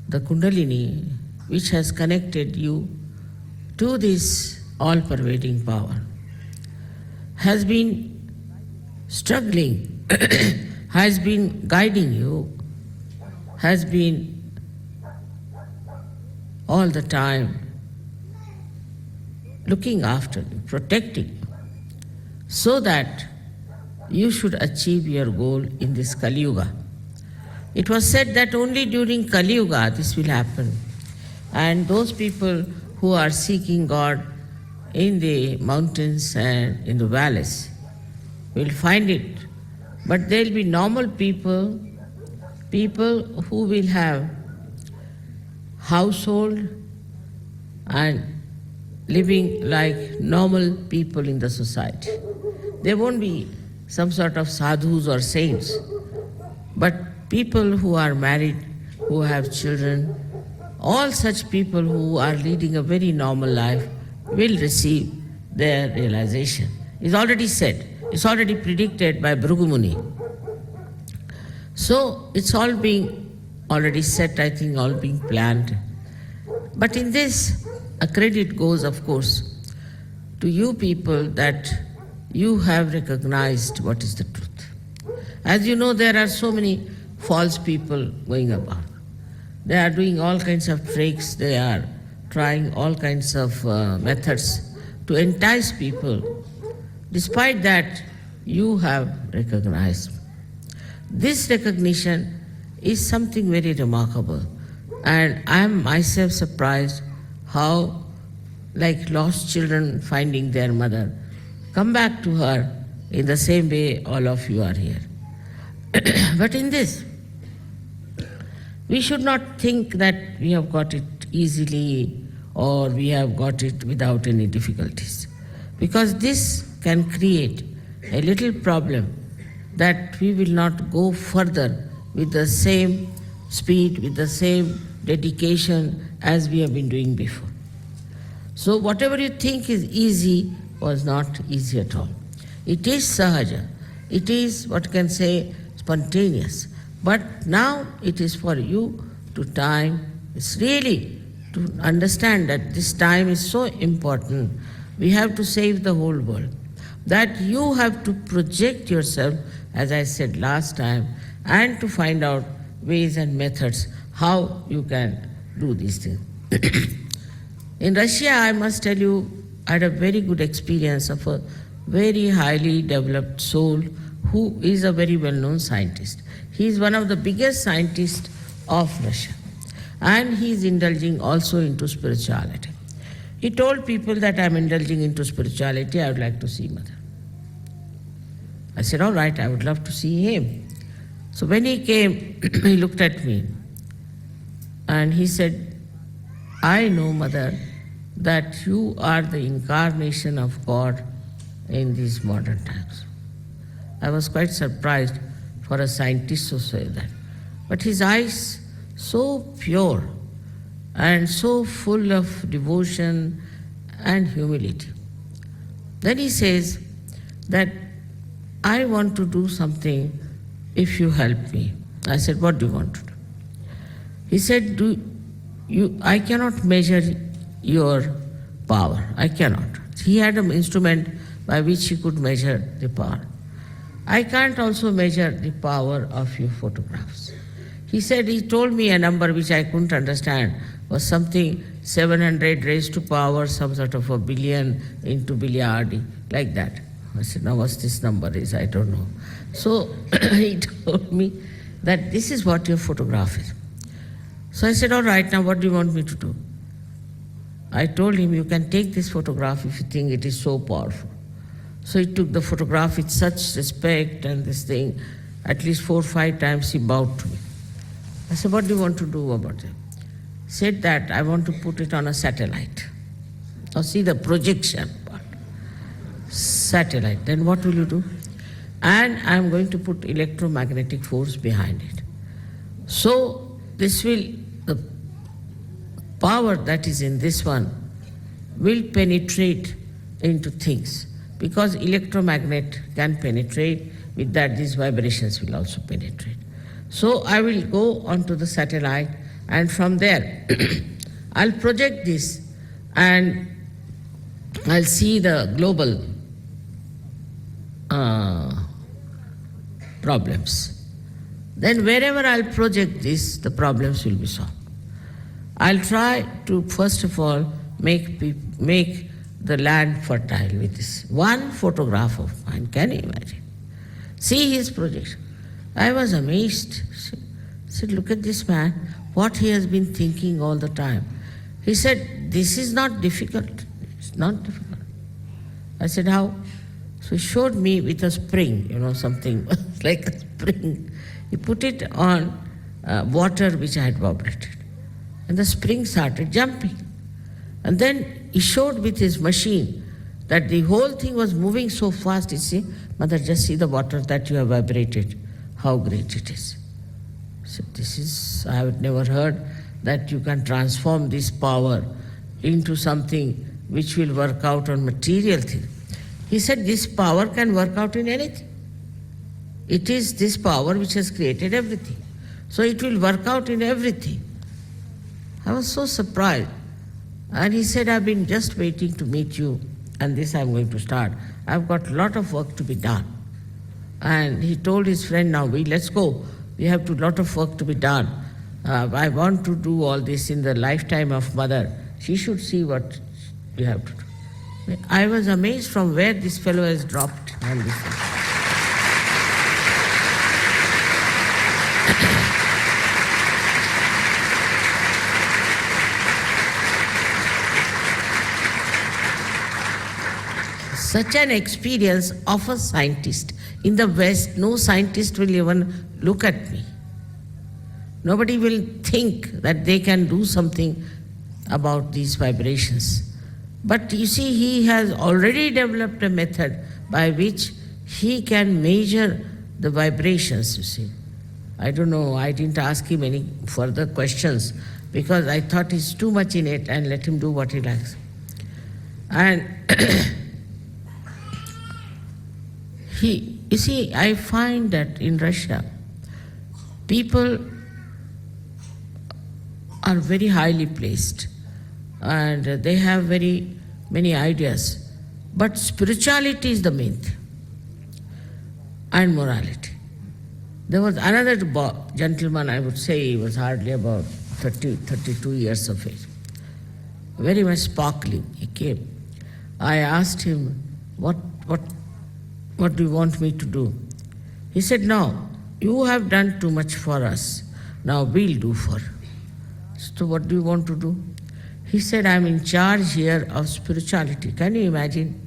D: the Kundalini, which has connected you to this all-pervading power, has been struggling, has been guiding you, has been all the time looking after you, protecting you, so that you should achieve your goal in this Kali Yuga. It was said that only during Kali Yuga this will happen, and those people who are seeking God in the mountains and in the valleys will find it. But there will be normal people, people who will have household and living like normal people in the society. There won't be some sort of sadhus or saints, but people who are married, who have children, all such people who are leading a very normal life will receive their realization. It's already said, it's already predicted by Bhrigu Muni. So it's all being already set, I think, all being planned. But in this, a credit goes, of course, to you people that you have recognized what is the truth. As you know, there are so many false people going about. They are doing all kinds of tricks, they are trying all kinds of methods to entice people. Despite that, you have recognized. This recognition is something very remarkable, and I am myself surprised how, like lost children finding their mother, come back to her in the same way all of you are here. But in this, we should not think that we have got it easily or we have got it without any difficulties, because this can create a little problem that we will not go further with the same speed, with the same dedication as we have been doing before. So whatever you think is easy was not easy at all. It is Sahajya. It is, what can say, spontaneous. But now it is for you to time. It's really to understand that this time is so important. We have to save the whole world. That you have to project yourself, as I said last time, and to find out ways and methods how you can do these things. In Russia, I must tell you, I had a very good experience of a very highly developed soul who is a very well-known scientist. He is one of the biggest scientists of Russia. And he is indulging also into spirituality. He told people that I'm indulging into spirituality, I would like to see Mother. I said, all right, I would love to see him. So when he came, he looked at me and he said, I know, Mother, that you are the incarnation of God in these modern times. I was quite surprised for a scientist to say that. But his eyes, so pure and so full of devotion and humility. Then he says that I want to do something if you help me. I said, what do you want to do? He said, I cannot measure your power. I cannot. He had an instrument by which he could measure the power. I can't also measure the power of your photographs. He said, he told me a number which I couldn't understand, was something 700 raised to power, some sort of a billion into billiardi, like that. I said, now what this number is, I don't know. So he told me that this is what your photograph is. So I said, all right, now what do you want me to do? I told him, you can take this photograph if you think it is so powerful. So he took the photograph with such respect and this thing. At least 4 or 5 times he bowed to me. I said, what do you want to do about it? He said that I want to put it on a satellite. Now see the projection part. Satellite, then what will you do? And I'm going to put electromagnetic force behind it. So this will, the power that is in this one will penetrate into things, because electromagnet can penetrate, with that these vibrations will also penetrate. So I will go onto the satellite, and from there I'll project this and I'll see the global problems. Then wherever I'll project this, the problems will be solved. I'll try to, first of all, make the land fertile with this one photograph of mine. Can you imagine? See his projection. I was amazed. I said, look at this man, what he has been thinking all the time. He said, this is not difficult. It's not difficult. I said, how? So he showed me with a spring, something like a spring. He put it on water which I had vibrated. And the spring started jumping. And then he showed with his machine that the whole thing was moving so fast. You see, Mother, just see the water that you have vibrated, how great it is. So I have never heard that you can transform this power into something which will work out on material things. He said this power can work out in anything. It is this power which has created everything. So it will work out in everything. I was so surprised. And he said, I've been just waiting to meet you, and this I'm going to start. I've got a lot of work to be done. And he told his friend, now let's go. We have a lot of work to be done. I want to do all this in the lifetime of Mother. She should see what we have to do. I was amazed from where this fellow has dropped on this thing. Such an experience of a scientist. In the West, no scientist will even look at me. Nobody will think that they can do something about these vibrations. But you see, he has already developed a method by which he can measure the vibrations, you see. I don't know, I didn't ask him any further questions because I thought he's too much in it and let him do what he likes. And you see, I find that in Russia, people are very highly placed and they have very many ideas. But spirituality is the main thing, and morality. There was another gentleman, I would say he was hardly about 32 years of age, very much sparkling. He came. I asked him, what do you want me to do? He said, no, you have done too much for us. Now we'll do for you. So what do you want to do? He said, I'm in charge here of spirituality. Can you imagine?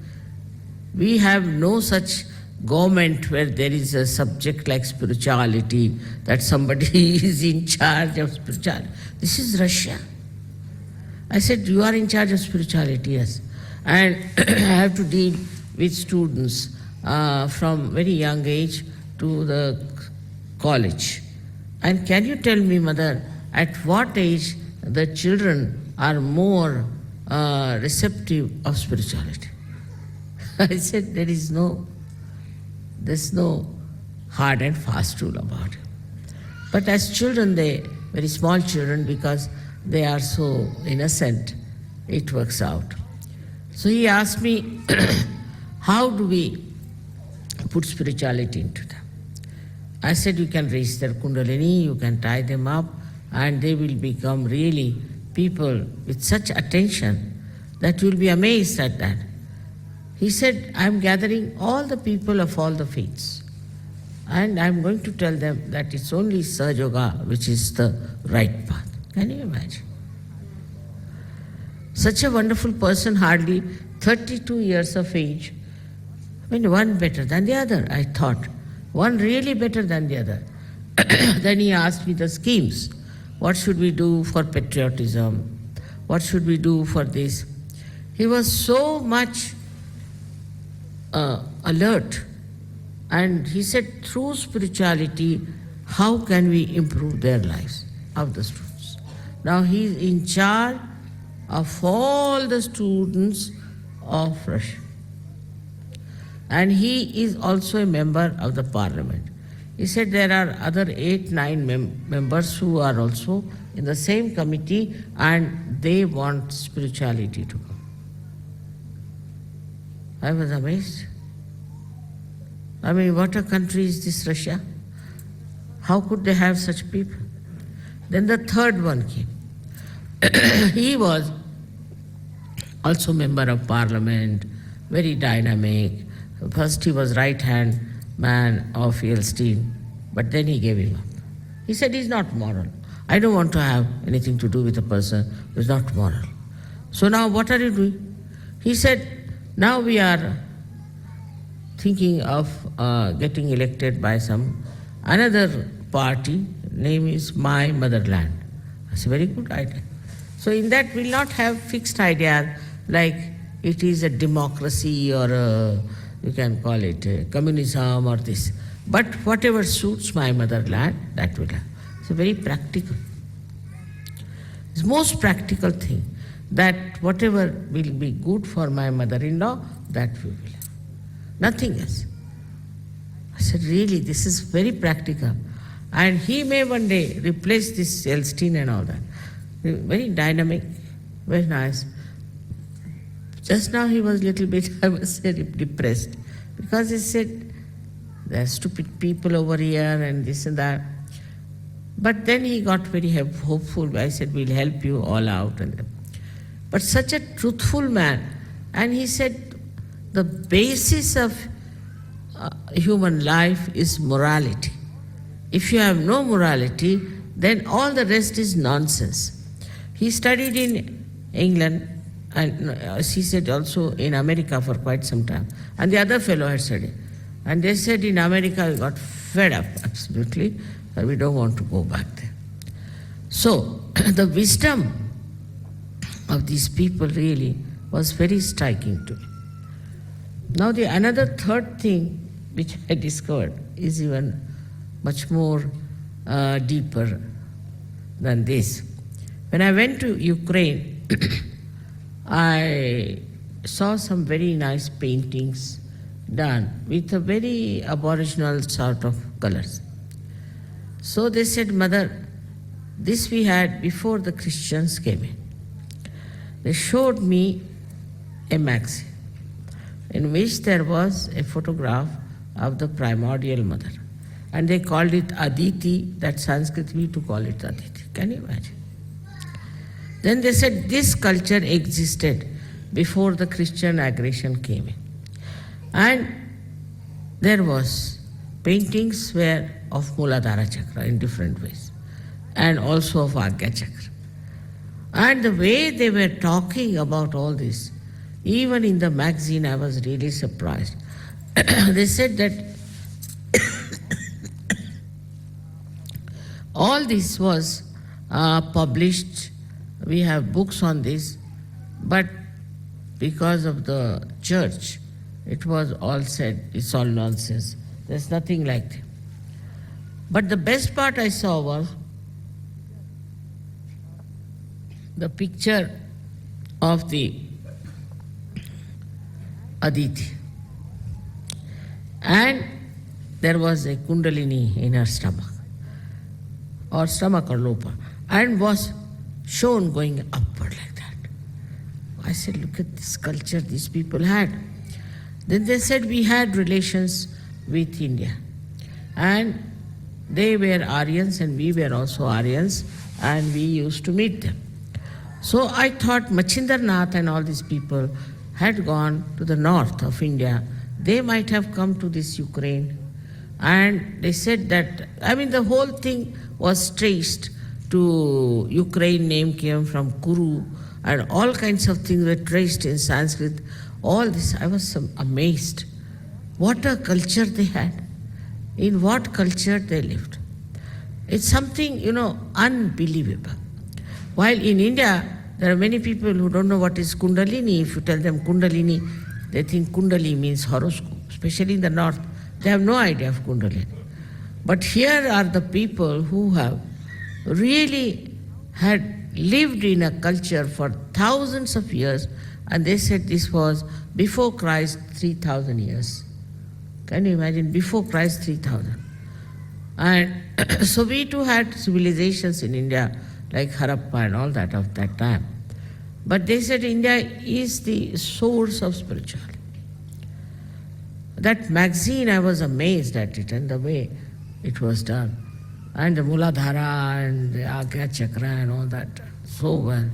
D: We have no such government where there is a subject like spirituality, that somebody is in charge of spirituality. This is Russia. I said, you are in charge of spirituality, yes. And I have to deal with students from very young age to the college. And can you tell me, mother, at what age the children are more receptive of spirituality? I said, there's no hard and fast rule about it. But as children, very small children, because they are so innocent, it works out. So he asked me, how do we put spirituality into them? I said, you can raise their kundalini, you can tie them up, and they will become really people with such attention that you will be amazed at that. He said, I'm gathering all the people of all the faiths, and I'm going to tell them that it's only Sahajya which is the right path. Can you imagine? Such a wonderful person, hardly 32 years of age. I mean, one better than the other, I thought. One really better than the other. Then he asked me the schemes. What should we do for patriotism? What should we do for this? He was so much alert. And he said, through spirituality, how can we improve their lives of the students? Now he is in charge of all the students of Russia. And he is also a member of the parliament. He said there are other 8-9 members who are also in the same committee, and they want spirituality to come. I was amazed. I mean, what a country is this Russia? How could they have such people? Then the third one came. He was also member of parliament, very dynamic. First he was right-hand man of Yeltsin, but then he gave him up. He said he's not moral. I don't want to have anything to do with a person who is not moral. So now what are you doing? He said, now we are thinking of getting elected by another party, name is My Motherland. That's a very good idea. So in that we'll not have fixed idea like it is a democracy or you can call it communism or this. But whatever suits my motherland, that will have. It's a very practical. It's the most practical thing, that whatever will be good for my mother-in-law, that we will have. Nothing else. I said, really, this is very practical. And he may one day replace this Yeltsin and all that. Very dynamic, very nice. Just now he was a little bit, I must say, depressed, because he said, there are stupid people over here and this and that. But then he got very hopeful. I said, we'll help you all out. But such a truthful man. And he said, the basis of human life is morality. If you have no morality, then all the rest is nonsense. He studied in England, and he said also in America for quite some time. And the other fellow had studied. And they said in America we got fed up, absolutely, and we don't want to go back there. So the wisdom of these people really was very striking to me. Now another third thing which I discovered is even much more deeper than this. When I went to Ukraine, I saw some very nice paintings done with a very aboriginal sort of colors. So they said, Mother, this we had before the Christians came in. They showed me a magazine in which there was a photograph of the primordial mother. And they called it Aditi, that Sanskrit we to call it Aditi. Can you imagine? Then they said this culture existed before the Christian aggression came in. And there was paintings were of Muladhara Chakra in different ways, and also of Agya Chakra. And the way they were talking about all this, even in the magazine, I was really surprised. They said that all this was published. We have books on this, but because of the church, it was all said, it's all nonsense. There's nothing like that. But the best part I saw was the picture of the Aditi. And there was a Kundalini in her stomach, or lopa, and was shown going upward like that. I said, look at this culture these people had. Then they said we had relations with India. And they were Aryans and we were also Aryans, and we used to meet them. So I thought Machindranath and all these people had gone to the north of India. They might have come to this Ukraine. And they said that, the whole thing was traced to Ukraine, name came from Kuru, and all kinds of things were traced in Sanskrit. All this, I was amazed. What a culture they had. In what culture they lived. It's something, unbelievable. While in India, there are many people who don't know what is Kundalini. If you tell them Kundalini, they think Kundali means horoscope. Especially in the north, they have no idea of Kundalini. But here are the people who have really had lived in a culture for thousands of years, and they said this was before Christ 3,000 years. Can you imagine? Before Christ 3,000. And so we too had civilizations in India like Harappa and all that of that time. But they said India is the source of spirituality. That magazine, I was amazed at it and the way it was done. And the Muladhara and the Agya Chakra and all that, so well.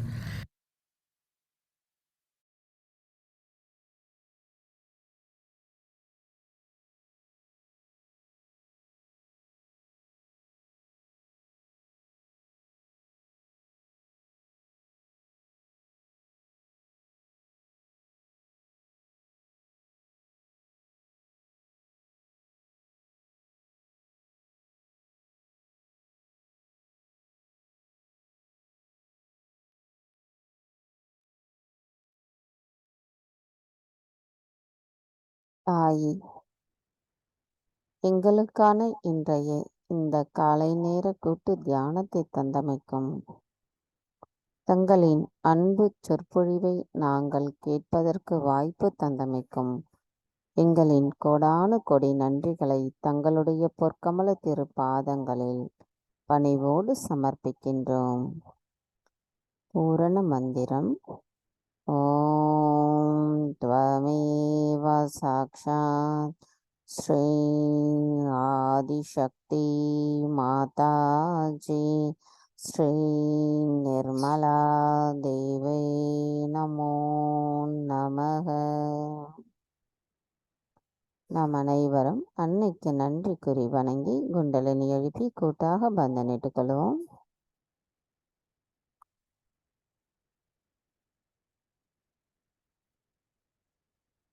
B: தாயே, எங்களுக்கான இன்றைய இந்த காலை நேர கூட்டு தியானத்தை தந்தமைக்கும், தங்களின் அன்பு சொற்பொழிவை நாங்கள் கேட்பதற்கு வாய்ப்பு தந்தமைக்கும் எங்களின் கோடானு கொடி நன்றிகளை தங்களுடைய பொற்கமல திரு பாதங்களில் பணிவோடு சமர்ப்பிக்கின்றோம். பூரண மந்திரம். ஓம் த்வமேவ சாக்ஷாத் ஸ்ரீ ஆதிசக்தி மாதாஜி ஸ்ரீ நிர்மலா தேவை நமோ நமக. நாம் அனைவரும் அன்னைக்கு நன்றி கூறி வணங்கி குண்டலினி எழுப்பி கூட்டாக பந்தனிட்டுக் கொள்வோம்.